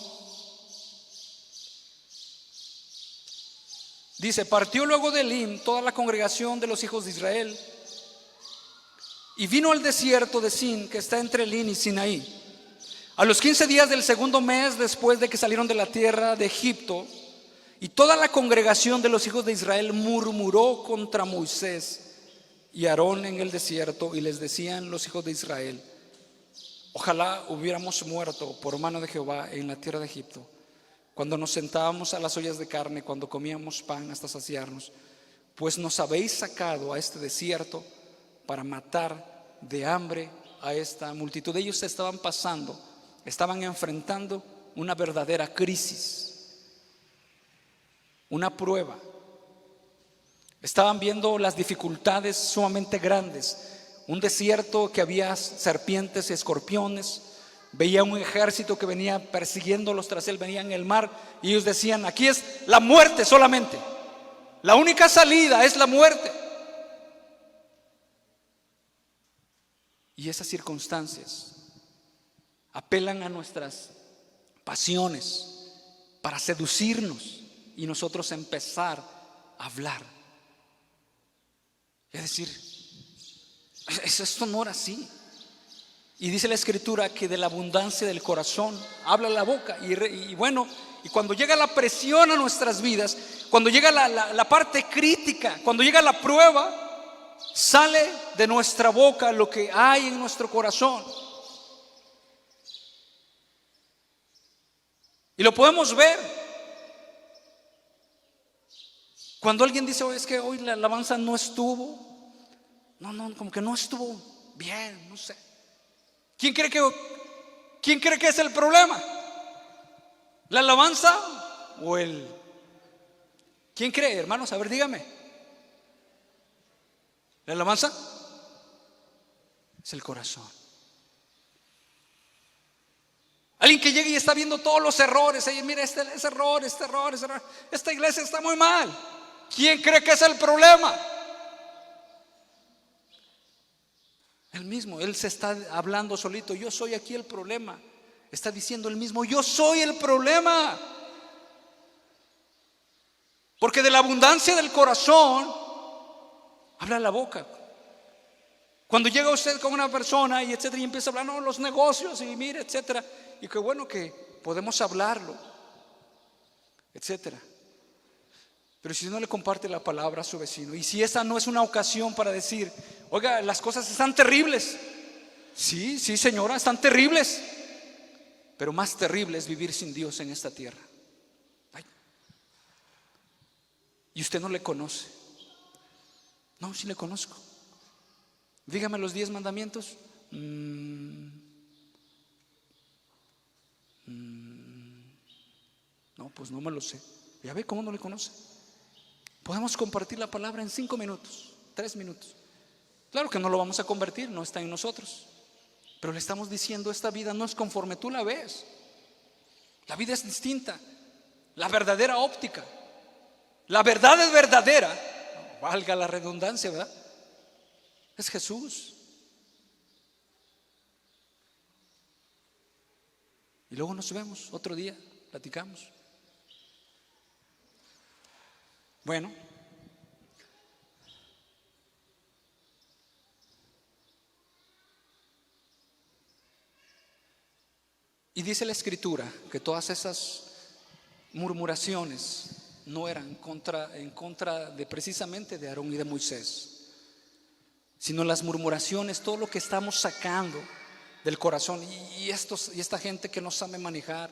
Dice: partió luego de Elim toda la congregación de los hijos de Israel y vino al desierto de Sin, que está entre Elim y Sinaí. A los 15 días del segundo mes después de que salieron de la tierra de Egipto, y toda la congregación de los hijos de Israel murmuró contra Moisés y Aarón en el desierto, y les decían los hijos de Israel: ojalá hubiéramos muerto por mano de Jehová en la tierra de Egipto, cuando nos sentábamos a las ollas de carne, cuando comíamos pan hasta saciarnos, pues nos habéis sacado a este desierto para matar de hambre a esta multitud. Ellos estaban enfrentando una verdadera crisis, una prueba. Estaban viendo las dificultades sumamente grandes, un desierto que había serpientes y escorpiones. Veía un ejército que venía persiguiéndolos tras él, venía en el mar, y ellos decían: aquí es la muerte solamente, la única salida es la muerte. Y esas circunstancias apelan a nuestras pasiones, para seducirnos y nosotros empezar a hablar. Es decir, esto no era así. Y dice la Escritura que de la abundancia del corazón habla la boca. Y bueno, y cuando llega la presión a nuestras vidas, cuando llega la parte crítica, cuando llega la prueba, sale de nuestra boca lo que hay en nuestro corazón. Y lo podemos ver. Cuando alguien dice, oye, es que hoy la alabanza no estuvo, como que no estuvo bien, no sé. ¿Quién cree que es el problema? ¿La alabanza o el? ¿Quién cree, hermanos? A ver, dígame. ¿La alabanza? Es el corazón. Alguien que llega y está viendo todos los errores. Mira, este error. Esta iglesia está muy mal. ¿Quién cree que es el problema? Él mismo, él se está hablando solito. Yo soy aquí el problema. Está diciendo él mismo, yo soy el problema. Porque de la abundancia del corazón habla la boca. Cuando llega usted con una persona y etcétera, y empieza a hablar, no, los negocios y mire, etcétera, y qué bueno que podemos hablarlo, etcétera. Pero si no le comparte la palabra a su vecino, y si esa no es una ocasión para decir, oiga, las cosas están terribles. Sí, señora, están terribles. Pero más terrible es vivir sin Dios en esta tierra. Ay. Y usted no le conoce. No, sí le conozco. Dígame los 10 mandamientos. No, pues no me lo sé. Ya ve cómo no le conoce. Podemos compartir la palabra en 5 minutos, 3 minutos. Claro que no lo vamos a convertir, no está en nosotros. Pero le estamos diciendo, esta vida no es conforme tú la ves. La vida es distinta. La verdadera óptica. La verdad es verdadera. Valga la redundancia, ¿verdad? Es Jesús. Y luego nos vemos otro día, platicamos. Bueno, y dice la Escritura que todas esas murmuraciones no eran en contra de precisamente de Aarón y de Moisés, sino las murmuraciones, todo lo que estamos sacando del corazón, y esta gente que no sabe manejar,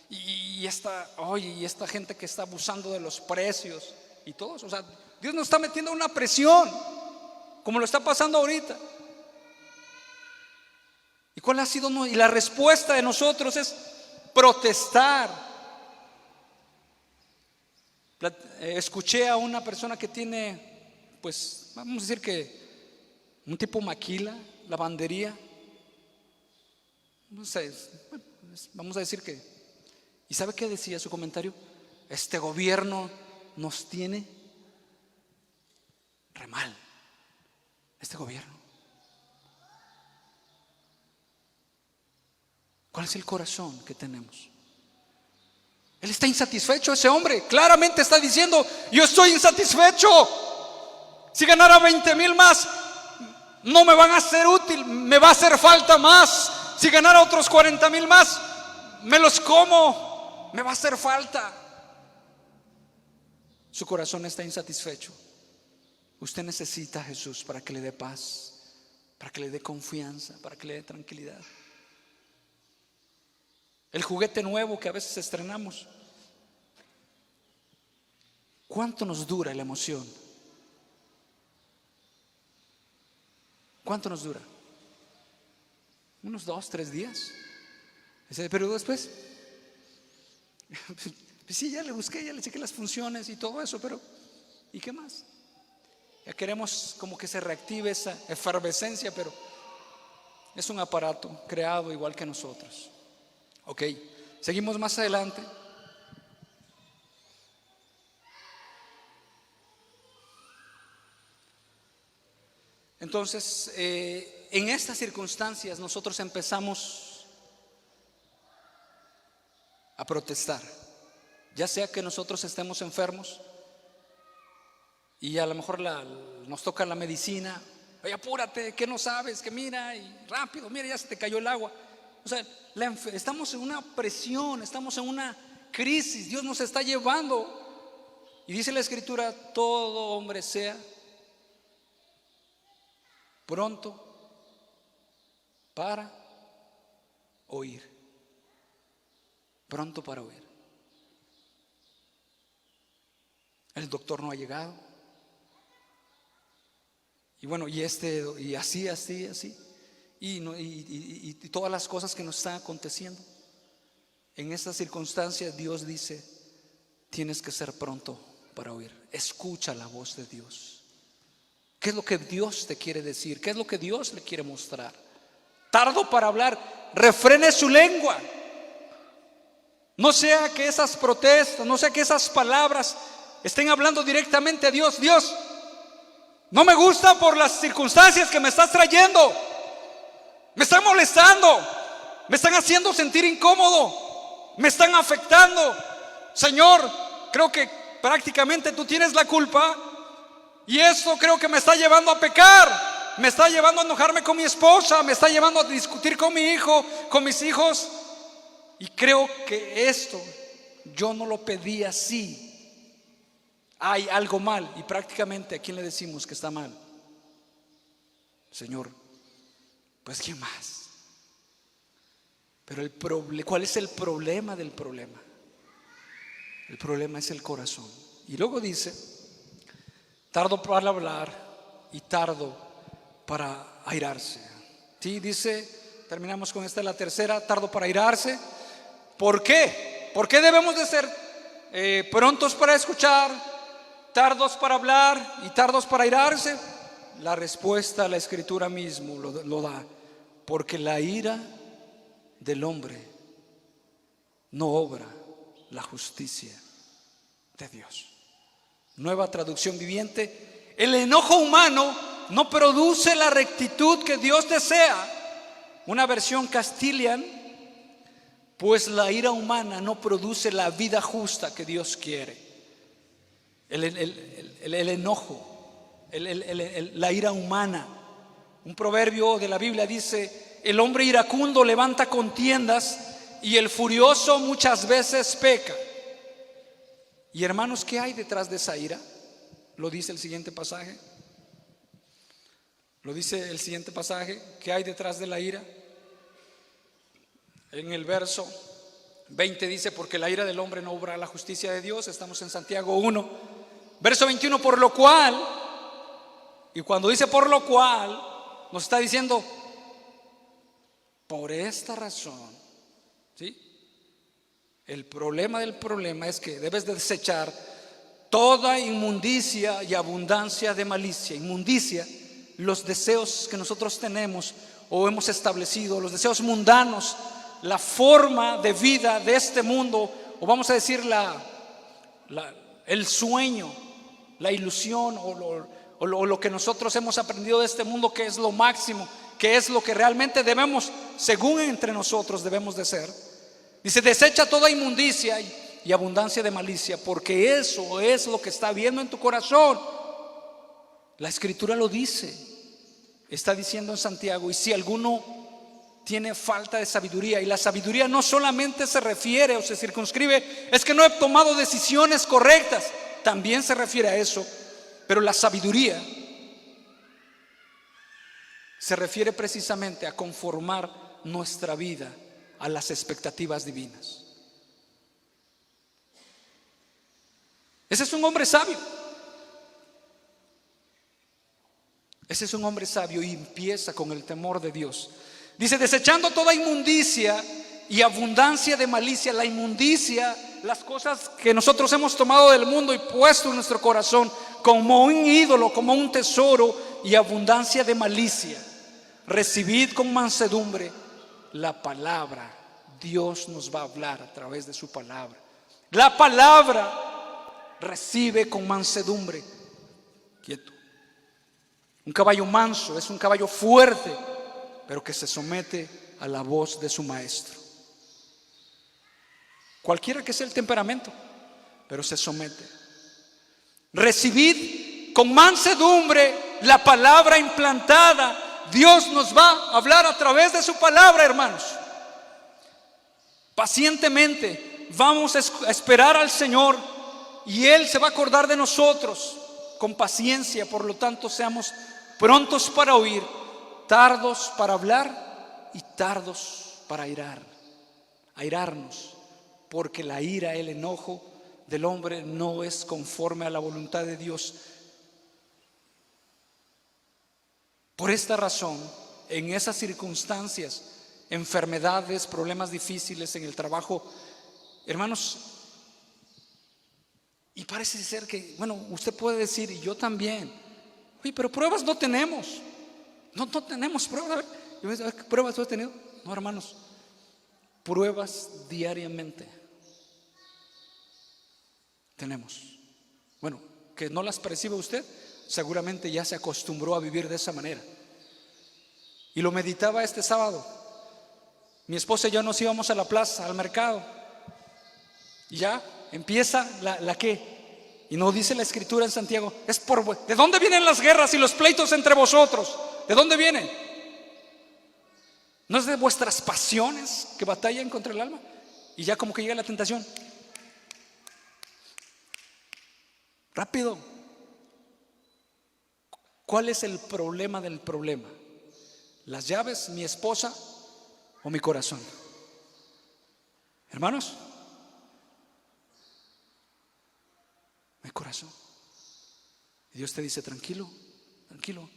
y esta gente que está abusando de los precios y todo eso. O sea, Dios nos está metiendo una presión como lo está pasando ahorita. ¿Y cuál ha sido? Y la respuesta de nosotros es protestar. Escuché a una persona que tiene, pues vamos a decir que un tipo maquila, lavandería, no sé, vamos a decir que, ¿y sabe qué decía su comentario? Este gobierno nos tiene re mal. Este gobierno. ¿Cuál es el corazón que tenemos? Él está insatisfecho, ese hombre claramente está diciendo, yo estoy insatisfecho. Si ganara 20,000 más, no me van a ser útil, me va a hacer falta más. Si ganara otros 40,000 más, me los como, me va a hacer falta. Su corazón está insatisfecho. Usted necesita a Jesús para que le dé paz, para que le dé confianza, para que le dé tranquilidad. El juguete nuevo que a veces estrenamos, ¿cuánto nos dura la emoción? ¿Cuánto nos dura? Unos 2, 3 días. Pero después, pues sí, ya le busqué, ya le chequé las funciones y todo eso, pero ¿y qué más? Ya queremos como que se reactive esa efervescencia, pero es un aparato creado igual que nosotros. Ok, seguimos más adelante. Entonces, en estas circunstancias nosotros empezamos a protestar. Ya sea que nosotros estemos enfermos y a lo mejor nos toca la medicina. Oye, apúrate, que no sabes, que mira, y rápido, mira, ya se te cayó el agua. O sea, estamos en una presión, estamos en una crisis. Dios nos está llevando. Y dice la Escritura: todo hombre sea pronto para oír. Pronto para oír. El doctor no ha llegado. Y bueno, y así. Y todas las cosas que nos están aconteciendo. En estas circunstancias Dios dice: tienes que ser pronto para oír. Escucha la voz de Dios. ¿Qué es lo que Dios te quiere decir? ¿Qué es lo que Dios le quiere mostrar? Tardo para hablar, refrene su lengua. No sea que esas protestas, no sea que esas palabras estén hablando directamente a Dios. Dios, no me gusta por las circunstancias que me estás trayendo. Me están molestando, me están haciendo sentir incómodo, me están afectando. Señor, creo que prácticamente tú tienes la culpa, y esto creo que me está llevando a pecar, me está llevando a enojarme con mi esposa, me está llevando a discutir con mi hijo, con mis hijos, y creo que esto yo no lo pedí así. Hay algo mal. Y prácticamente, ¿a quién le decimos que está mal? Señor, pues ¿quién más? Pero ¿cuál es el problema del problema? El problema es el corazón. Y luego dice: tardo para hablar y tardo para airarse. Sí, dice, terminamos con esta, la tercera: tardo para airarse. ¿Por qué? ¿Por qué debemos de ser prontos para escuchar, tardos para hablar y tardos para airarse? La respuesta la Escritura mismo lo da: porque la ira del hombre no obra la justicia de Dios. Nueva traducción viviente: el enojo humano no produce la rectitud que Dios desea. Una versión Castilian: pues la ira humana no produce la vida justa que Dios quiere. El enojo, la ira humana. Un proverbio de la Biblia dice: el hombre iracundo levanta contiendas y el furioso muchas veces peca. Y hermanos, ¿qué hay detrás de esa ira? Lo dice el siguiente pasaje. Lo dice el siguiente pasaje. ¿Qué hay detrás de la ira? En el verso 20 dice: porque la ira del hombre no obra la justicia de Dios. Estamos en Santiago 1, verso 21. Por lo cual, y cuando dice por lo cual, nos está diciendo: por esta razón, ¿sí? El problema del problema es que debes de desechar toda inmundicia y abundancia de malicia. Inmundicia, los deseos que nosotros tenemos o hemos establecido, los deseos mundanos, la forma de vida de este mundo, o vamos a decir el sueño, la ilusión o lo que nosotros hemos aprendido de este mundo, que es lo máximo, que es lo que realmente debemos, según entre nosotros debemos de ser. Dice: desecha toda inmundicia y abundancia de malicia, porque eso es lo que está habiendo en tu corazón. La Escritura lo dice, está diciendo en Santiago. Y si alguno tiene falta de sabiduría, y la sabiduría no solamente se refiere o se circunscribe, es que no he tomado decisiones correctas, también se refiere a eso, pero la sabiduría se refiere precisamente a conformar nuestra vida a las expectativas divinas. Ese es un hombre sabio. Ese es un hombre sabio, y empieza con el temor de Dios. Dice: desechando toda inmundicia y abundancia de malicia. La inmundicia, las cosas que nosotros hemos tomado del mundo y puesto en nuestro corazón como un ídolo, como un tesoro, y abundancia de malicia. Recibid con mansedumbre la palabra. Dios nos va a hablar a través de su palabra. La palabra recibe con mansedumbre. Quieto. Un caballo manso es un caballo fuerte, pero que se somete a la voz de su maestro. cualquiera que sea el temperamento, pero se somete. Recibid con mansedumbre la palabra implantada. Dios nos va a hablar a través de su palabra, hermanos. Pacientemente vamos a esperar al Señor y Él se va a acordar de nosotros con paciencia. Por lo tanto, seamos prontos para oír, tardos para hablar y tardos para airarnos, porque la ira, el enojo del hombre no es conforme a la voluntad de Dios. Por esta razón, en esas circunstancias, enfermedades, problemas difíciles en el trabajo, hermanos, y parece ser que, bueno, usted puede decir, y yo también, oye, pero pruebas no tenemos. No tenemos pruebas. A ver, ¿qué pruebas tú has tenido? No, hermanos, pruebas diariamente tenemos. Bueno, que no las percibe usted, seguramente ya se acostumbró a vivir de esa manera. Y lo meditaba este sábado. Mi esposa y yo nos íbamos a la plaza, al mercado, y ya empieza la que, y nos dice la escritura en Santiago, ¿de dónde vienen las guerras y los pleitos entre vosotros? ¿De dónde vienen? ¿No es de vuestras pasiones que batallan contra el alma? Y ya como que llega la tentación. Rápido. ¿Cuál es el problema del problema? ¿Las llaves, mi esposa o mi corazón? Hermanos, mi corazón. Y Dios te dice, tranquilo, tranquilo.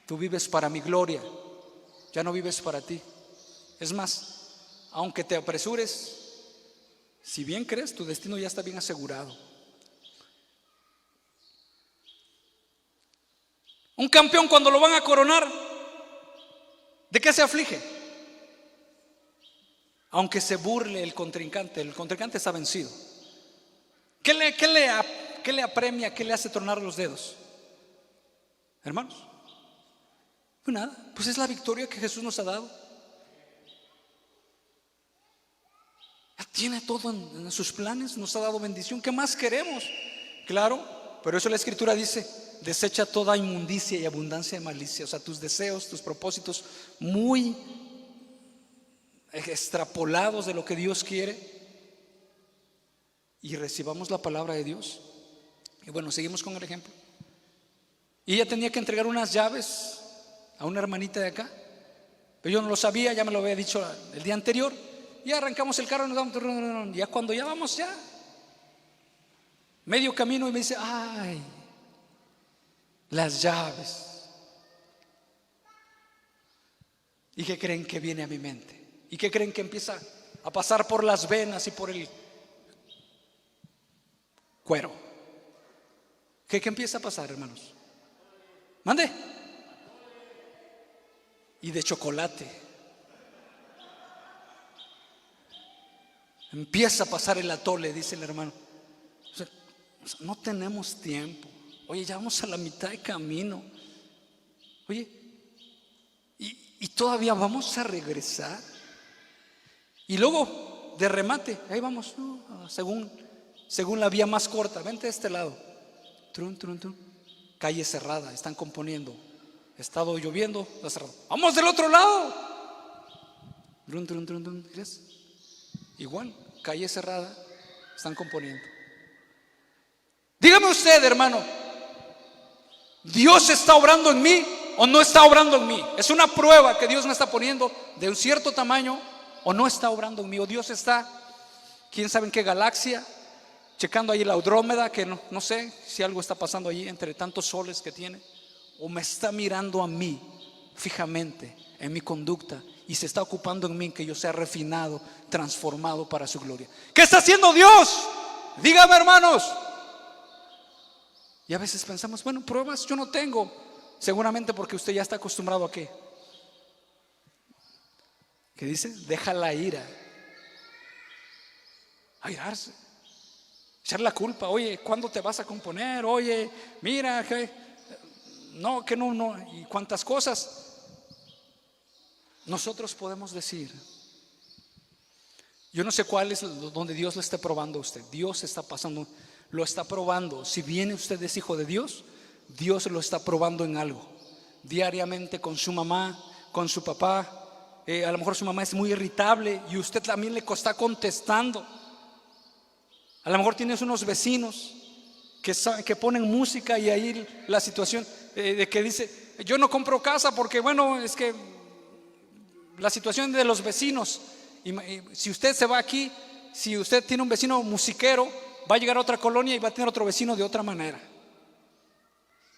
Tú vives para mi gloria, ya no vives para ti. Es más, aunque te apresures, si bien crees, tu destino ya está bien asegurado. Un campeón, cuando lo van a coronar, ¿de qué se aflige? Aunque se burle el contrincante está vencido. ¿Qué le apremia? ¿Qué le hace tronar los dedos? Hermanos, pues nada, pues es la victoria que Jesús nos ha dado. Ya tiene todo en sus planes, nos ha dado bendición. ¿Qué más queremos? Claro, pero eso la Escritura dice: desecha toda inmundicia y abundancia de malicia. O sea, tus deseos, tus propósitos muy extrapolados de lo que Dios quiere, y recibamos la palabra de Dios. Y bueno, seguimos con el ejemplo. Y ella tenía que entregar unas llaves a una hermanita de acá, pero yo no lo sabía, ya me lo había dicho el día anterior. Y arrancamos el carro y nos damos, ya cuando ya vamos ya medio camino, y me dice: ay, las llaves. ¿Y qué creen que viene a mi mente? ¿Y qué creen que empieza a pasar por las venas y por el cuero? ¿Qué empieza a pasar, hermanos? Mande. Y de chocolate. Empieza a pasar el atole, dice el hermano. O sea, no tenemos tiempo. Oye, ya vamos a la mitad de camino. Oye, y todavía vamos a regresar. Y luego, de remate, ahí vamos, según la vía más corta. Vente de este lado. Calle cerrada, están componiendo. Ha estado lloviendo, está cerrado. Vamos del otro lado. ¿Ves? Igual, calle cerrada, están componiendo. Dígame usted, hermano, ¿Dios está obrando en mí o no está obrando en mí? Es una prueba que Dios me está poniendo de un cierto tamaño, o no está obrando en mí, o Dios está, quién sabe en qué galaxia, checando ahí la Andrómeda, que no sé si algo está pasando allí entre tantos soles que tiene, o me está mirando a mí fijamente en mi conducta y se está ocupando en mí, que yo sea refinado, transformado para su gloria. ¿Qué está haciendo Dios? Dígame, hermanos. Y a veces pensamos, bueno, pruebas yo no tengo. Seguramente porque usted ya está acostumbrado a ¿qué? ¿Qué dice? Deja la ira. Airarse. Echar la culpa. Oye, ¿cuándo te vas a componer? Oye, mira, que no. Y cuántas cosas. Nosotros podemos decir: Yo no sé cuál es donde Dios le esté probando a usted. Dios está pasando, lo está probando. Si bien usted es hijo de Dios, Dios lo está probando en algo. Diariamente con su mamá, con su papá. A lo mejor su mamá es muy irritable y usted también le está contestando. A lo mejor tienes unos vecinos que ponen música y ahí la situación de que dice, yo no compro casa porque bueno, es que la situación de los vecinos. Y si usted se va aquí, si usted tiene un vecino musiquero, va a llegar a otra colonia y va a tener otro vecino de otra manera.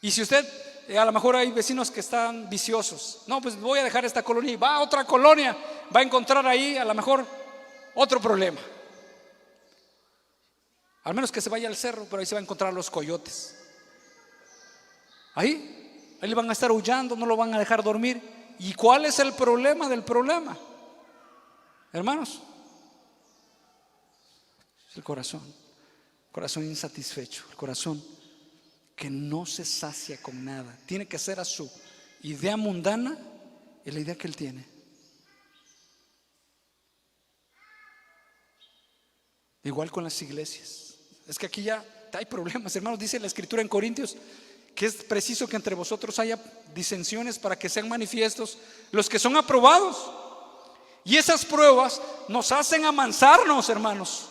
Y si usted, a lo mejor hay vecinos que están viciosos, no, pues voy a dejar esta colonia y va a otra colonia, va a encontrar ahí a lo mejor otro problema. Al menos que se vaya al cerro, pero ahí se va a encontrar los coyotes. Ahí le van a estar aullando, no lo van a dejar dormir. ¿Y cuál es el problema del problema? Hermanos, es el corazón insatisfecho, el corazón que no se sacia con nada. Tiene que ser a su idea mundana y la idea que él tiene. Igual con las iglesias. Es que aquí ya hay problemas, hermanos. Dice la Escritura en Corintios que es preciso que entre vosotros haya disensiones para que sean manifiestos los que son aprobados. Y esas pruebas nos hacen amansarnos, hermanos.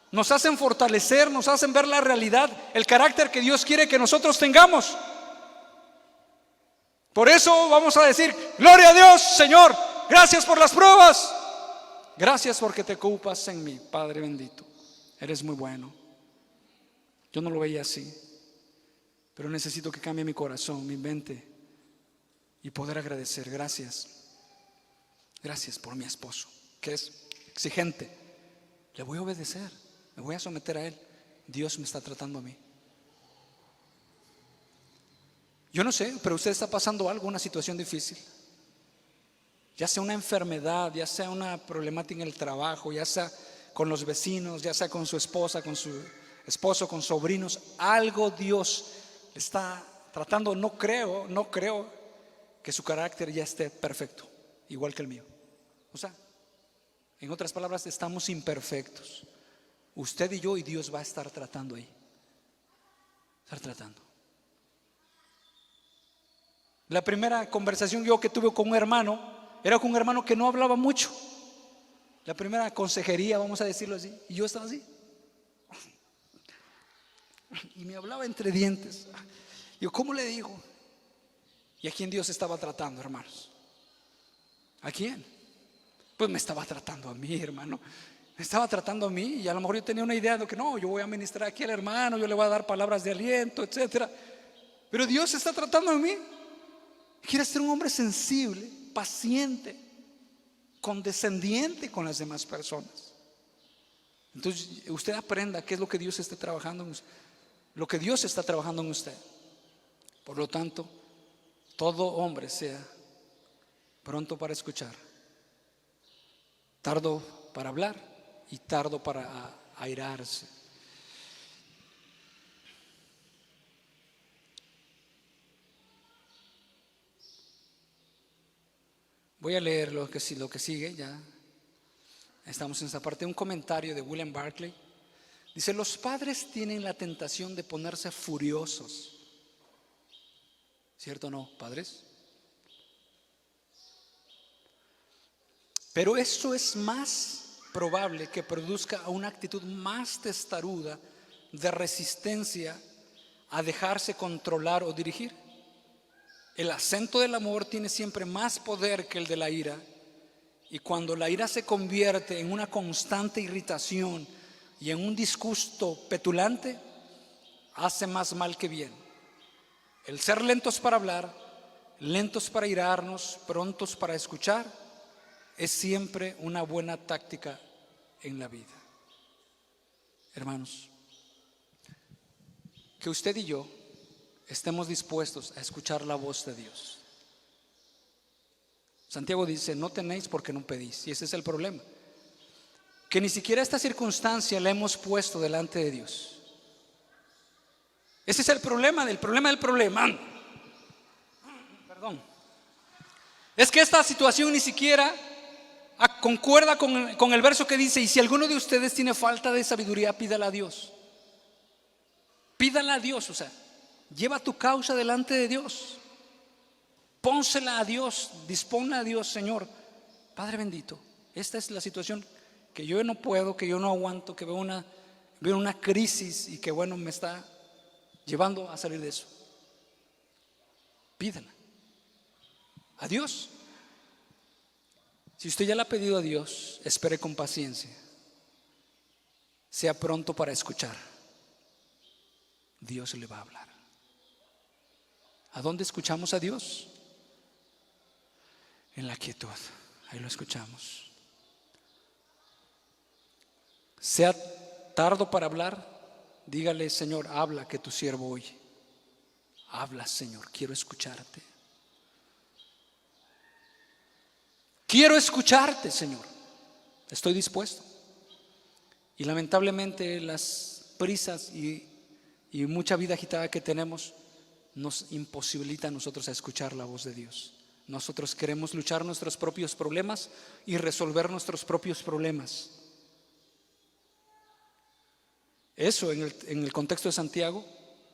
Nos hacen fortalecer, nos hacen ver la realidad, el carácter que Dios quiere que nosotros tengamos. Por eso vamos a decir, gloria a Dios, Señor, gracias por las pruebas. Gracias porque te ocupas en mí, Padre bendito. Eres muy bueno. Yo no lo veía así, pero necesito que cambie mi corazón, mi mente y poder agradecer. Gracias. Gracias por mi esposo, que es exigente. Le voy a obedecer, me voy a someter a él. Dios me está tratando a mí. Yo no sé, pero usted está pasando algo, una situación difícil. Ya sea una enfermedad, ya sea una problemática en el trabajo, ya sea con los vecinos, ya sea con su esposa, con su esposo, con sobrinos. Algo Dios está tratando. No creo que su carácter ya esté perfecto, igual que el mío. O sea, en otras palabras, estamos imperfectos. Usted y yo, y Dios va a estar tratando ahí. Estar tratando. La primera conversación yo que tuve con un hermano era con un hermano que no hablaba mucho. La primera consejería, vamos a decirlo así. Y yo estaba así. Y me hablaba entre dientes. Yo, ¿cómo le digo? ¿Y a quién Dios estaba tratando, hermanos? ¿A quién? Pues me estaba tratando a mí, hermano. Me estaba tratando a mí. Y a lo mejor yo tenía una idea de que no, yo voy a ministrar aquí al hermano, yo le voy a dar palabras de aliento, etcétera. Pero Dios está tratando a mí. Quiere ser un hombre sensible, paciente, condescendiente con las demás personas. Entonces usted aprenda qué es lo que Dios está trabajando en usted, lo que Dios está trabajando en usted. Por lo tanto, todo hombre sea pronto para escuchar, tardo para hablar y tardo para airarse. Voy a leer lo que sigue, ya estamos en esta parte. Un comentario de William Barclay. Dice: los padres tienen la tentación de ponerse furiosos. ¿Cierto o no, padres? Pero eso es más probable que produzca una actitud más testaruda de resistencia a dejarse controlar o dirigir. El acento del amor tiene siempre más poder que el de la ira, y cuando la ira se convierte en una constante irritación y en un disgusto petulante, hace más mal que bien. El ser lentos para hablar, lentos para irarnos, prontos para escuchar, es siempre una buena táctica en la vida. Hermanos, que usted y yo estemos dispuestos a escuchar la voz de Dios. Santiago dice: no tenéis porque no pedís. Y ese es el problema, que ni siquiera esta circunstancia la hemos puesto delante de Dios. Ese es el problema del problema. Perdón. Es que esta situación ni siquiera concuerda con el verso que dice: y si alguno de ustedes tiene falta de sabiduría, pídala a Dios. Pídala a Dios, o sea, lleva tu causa delante de Dios. Pónsela a Dios, disponla a Dios. Señor, Padre bendito, esta es la situación que yo no puedo, que yo no aguanto, que veo una crisis y que me está llevando a salir de eso. Pídala a Dios. Si usted ya la ha pedido a Dios, espere con paciencia. Sea pronto para escuchar. Dios le va a hablar. ¿A dónde escuchamos a Dios? En la quietud. Ahí lo escuchamos. Sea tardo para hablar, dígale: Señor, habla, que tu siervo oye. Habla, Señor, quiero escucharte. Quiero escucharte, Señor. Estoy dispuesto. Y lamentablemente las prisas y mucha vida agitada que tenemos nos imposibilita a nosotros a escuchar la voz de Dios. Nosotros queremos luchar nuestros propios problemas y resolver nuestros propios problemas. Eso en el contexto de Santiago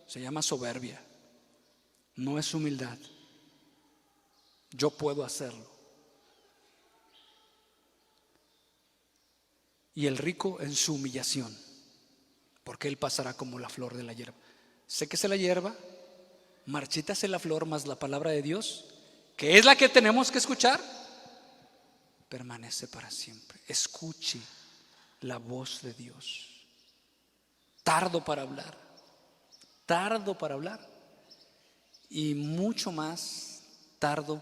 se llama soberbia. No es humildad. Yo puedo hacerlo. Y el rico en su humillación, porque él pasará como la flor de la hierba. Séquese la hierba, marchítase la flor, mas la palabra de Dios, que es la que tenemos que escuchar, permanece para siempre. Escuche la voz de Dios. Tardo para hablar y mucho más tardo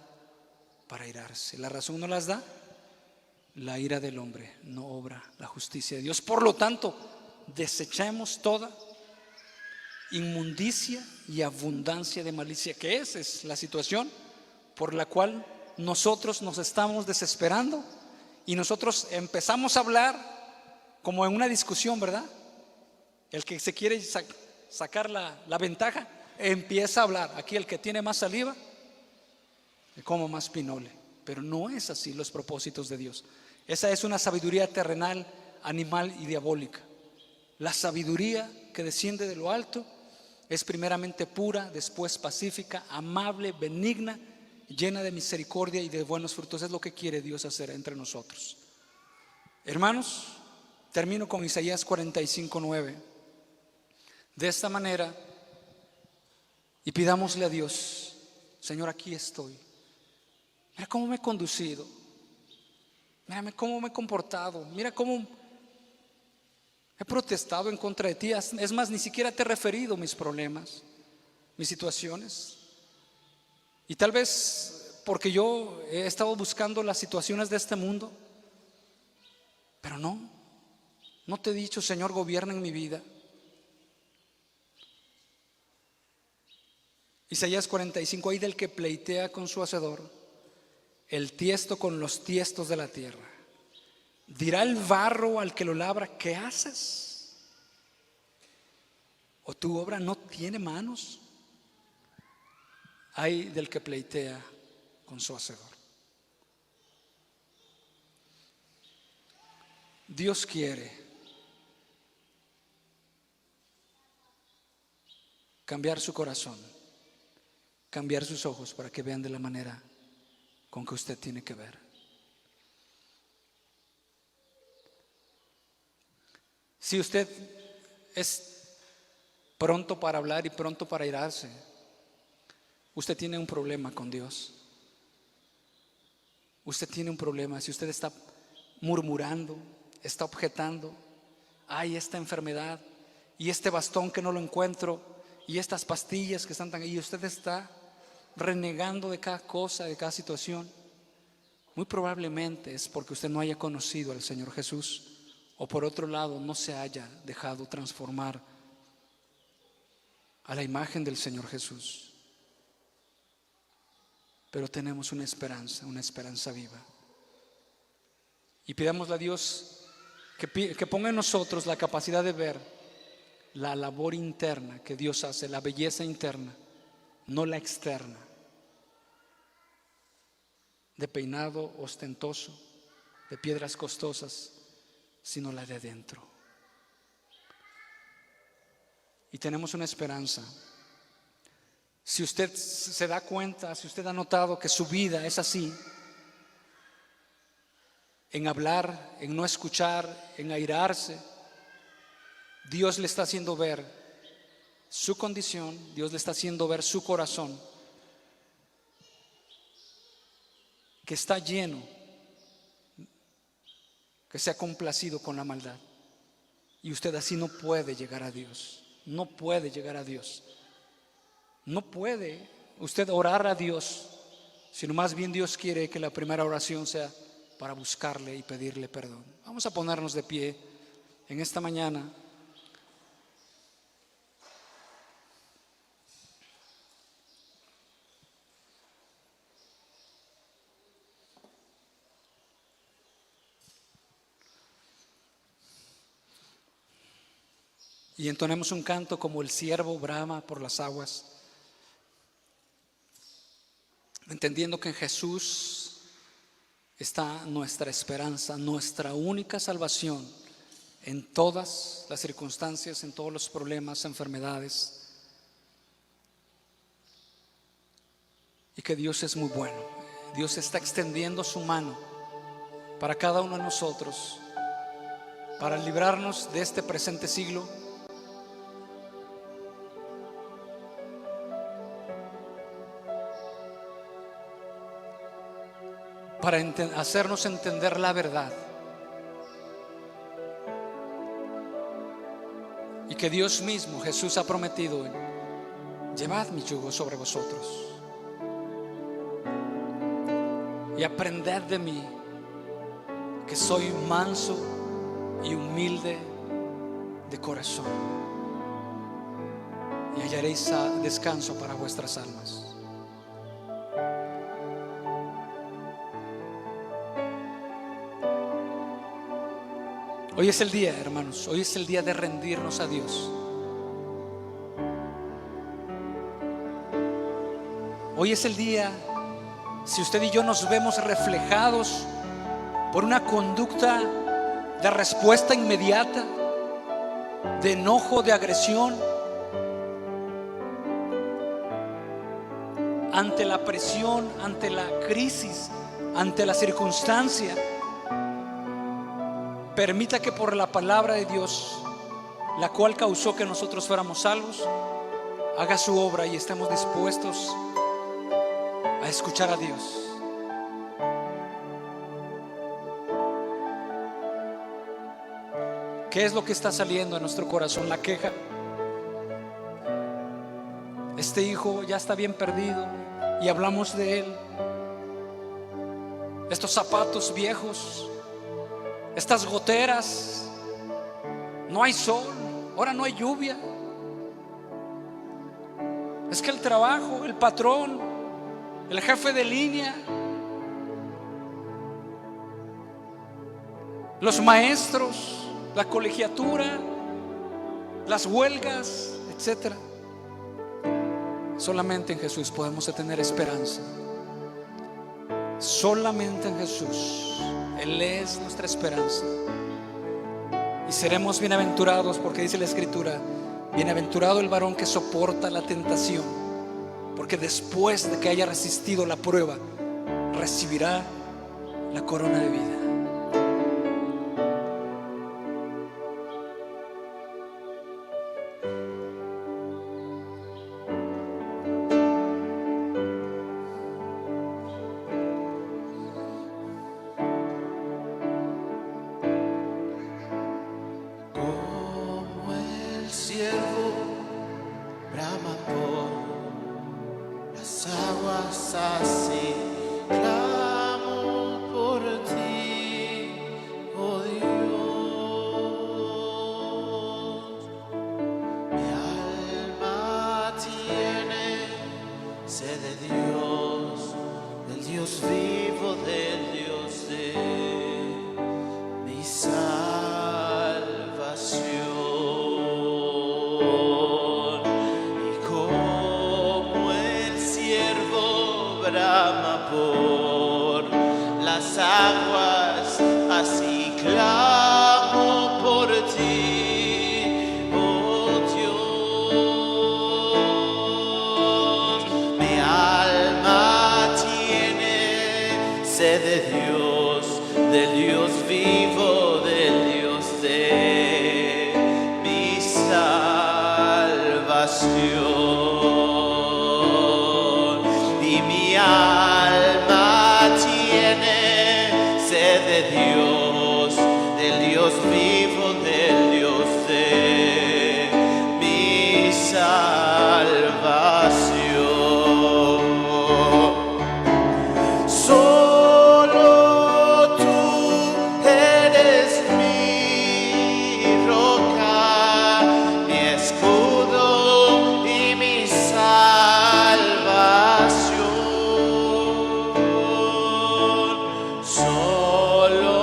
para irarse. La razón no las da. La ira del hombre no obra la justicia de Dios. Por lo tanto, desechemos toda inmundicia y abundancia de malicia, que esa es la situación por la cual nosotros nos estamos desesperando y nosotros empezamos a hablar como en una discusión, ¿verdad? El que se quiere sacar la ventaja empieza a hablar. Aquí el que tiene más saliva, como más pinole. Pero no es así los propósitos de Dios. Esa es una sabiduría terrenal, animal y diabólica. La sabiduría que desciende de lo alto es primeramente pura, después pacífica, amable, benigna, llena de misericordia y de buenos frutos. Es lo que quiere Dios hacer entre nosotros. Hermanos, termino con Isaías 45:9. De esta manera, y pidámosle a Dios: Señor, aquí estoy. Mira cómo me he conducido. Mírame cómo me he comportado. Mira cómo he protestado en contra de ti. Es más, ni siquiera te he referido mis problemas, mis situaciones. Y tal vez porque yo he estado buscando las situaciones de este mundo, pero no te he dicho: Señor, gobierna en mi vida. Isaías 45: hay del que pleitea con su hacedor, el tiesto con los tiestos de la tierra. Dirá el barro al que lo labra: ¿qué haces? ¿O tu obra no tiene manos? Hay del que pleitea con su hacedor. Dios quiere cambiar su corazón, cambiar sus ojos para que vean de la manera con que usted tiene que ver. Si usted es pronto para hablar y pronto para irarse, usted tiene un problema con Dios. Usted tiene un problema. Si usted está murmurando, está objetando: hay esta enfermedad y este bastón que no lo encuentro y estas pastillas que están tan... y usted está renegando de cada cosa, de cada situación, muy probablemente es porque usted no haya conocido al Señor Jesús, o por otro lado no se haya dejado transformar a la imagen del Señor Jesús. Pero tenemos una esperanza viva, y pidámosle a Dios que ponga en nosotros la capacidad de ver la labor interna que Dios hace, la belleza interna, no la externa, de peinado ostentoso, de piedras costosas, sino la de dentro. Y tenemos una esperanza. Si usted se da cuenta, si usted ha notado que su vida es así, en hablar, en no escuchar, en airarse, Dios le está haciendo ver su condición, Dios le está haciendo ver su corazón, que está lleno, que se ha complacido con la maldad. Y usted así no puede llegar a Dios. No puede llegar a Dios. No puede usted orar a Dios, sino más bien Dios quiere que la primera oración sea para buscarle y pedirle perdón. Vamos a ponernos de pie en esta mañana. Y entonemos un canto como el siervo brama por las aguas, entendiendo que en Jesús está nuestra esperanza, nuestra única salvación en todas las circunstancias, en todos los problemas, enfermedades. Y que Dios es muy bueno. Dios está extendiendo su mano para cada uno de nosotros, para librarnos de este presente siglo, para hacernos entender la verdad. Y que Dios mismo, Jesús ha prometido: llevad mi yugo sobre vosotros y aprended de mí, que soy manso y humilde de corazón, y hallaréis descanso para vuestras almas. Hoy es el día, hermanos, hoy es el día de rendirnos a Dios. Hoy es el día, si usted y yo nos vemos reflejados por una conducta de respuesta inmediata, de enojo, de agresión, ante la presión, ante la crisis, ante la circunstancia, permita que por la palabra de Dios, la cual causó que nosotros fuéramos salvos, haga su obra y estemos dispuestos a escuchar a Dios. ¿Qué es lo que está saliendo en nuestro corazón? La queja. Este hijo ya está bien perdido y hablamos de él. Estos zapatos viejos, estas goteras, no hay sol, ahora no hay lluvia. Es que el trabajo, el patrón, el jefe de línea, los maestros, la colegiatura, las huelgas, etcétera. Solamente en Jesús podemos tener esperanza. Solamente en Jesús. Él es nuestra esperanza. Y seremos bienaventurados, porque dice la Escritura: bienaventurado el varón que soporta la tentación, porque después de que haya resistido la prueba, recibirá la corona de vida. Por las aguas salvación. Y mi alma tiene sed de Dios, del Dios vivo, del Dios de mi salvación. Solo tú eres mi roca, mi escudo y mi salvación. Solo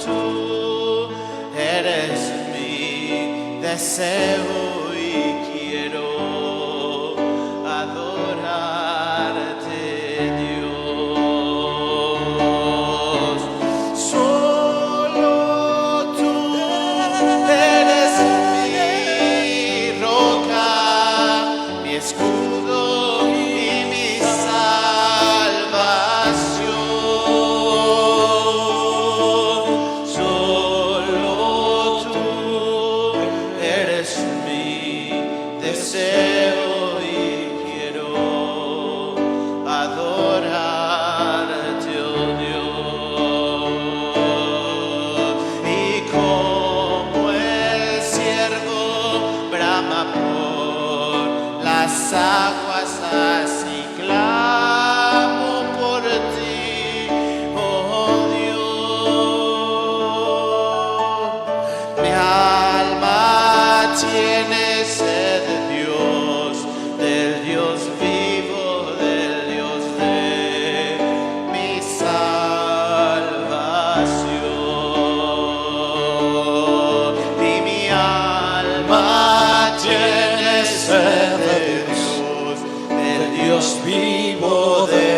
tú eres mi deseo y quiero adorarte, Dios. Solo tú eres mi roca, mi escudo y mi salvación. Solo tú eres mi deseo y quiero adorarte, oh Dios. Y como el ciervo brama por las aguas, así clamo por ti, oh Dios. Mi alma tiene sed de Dios, del Dios vivo, del Dios de mi salvación. Y mi alma tiene sed de Dios, del Dios vivo, del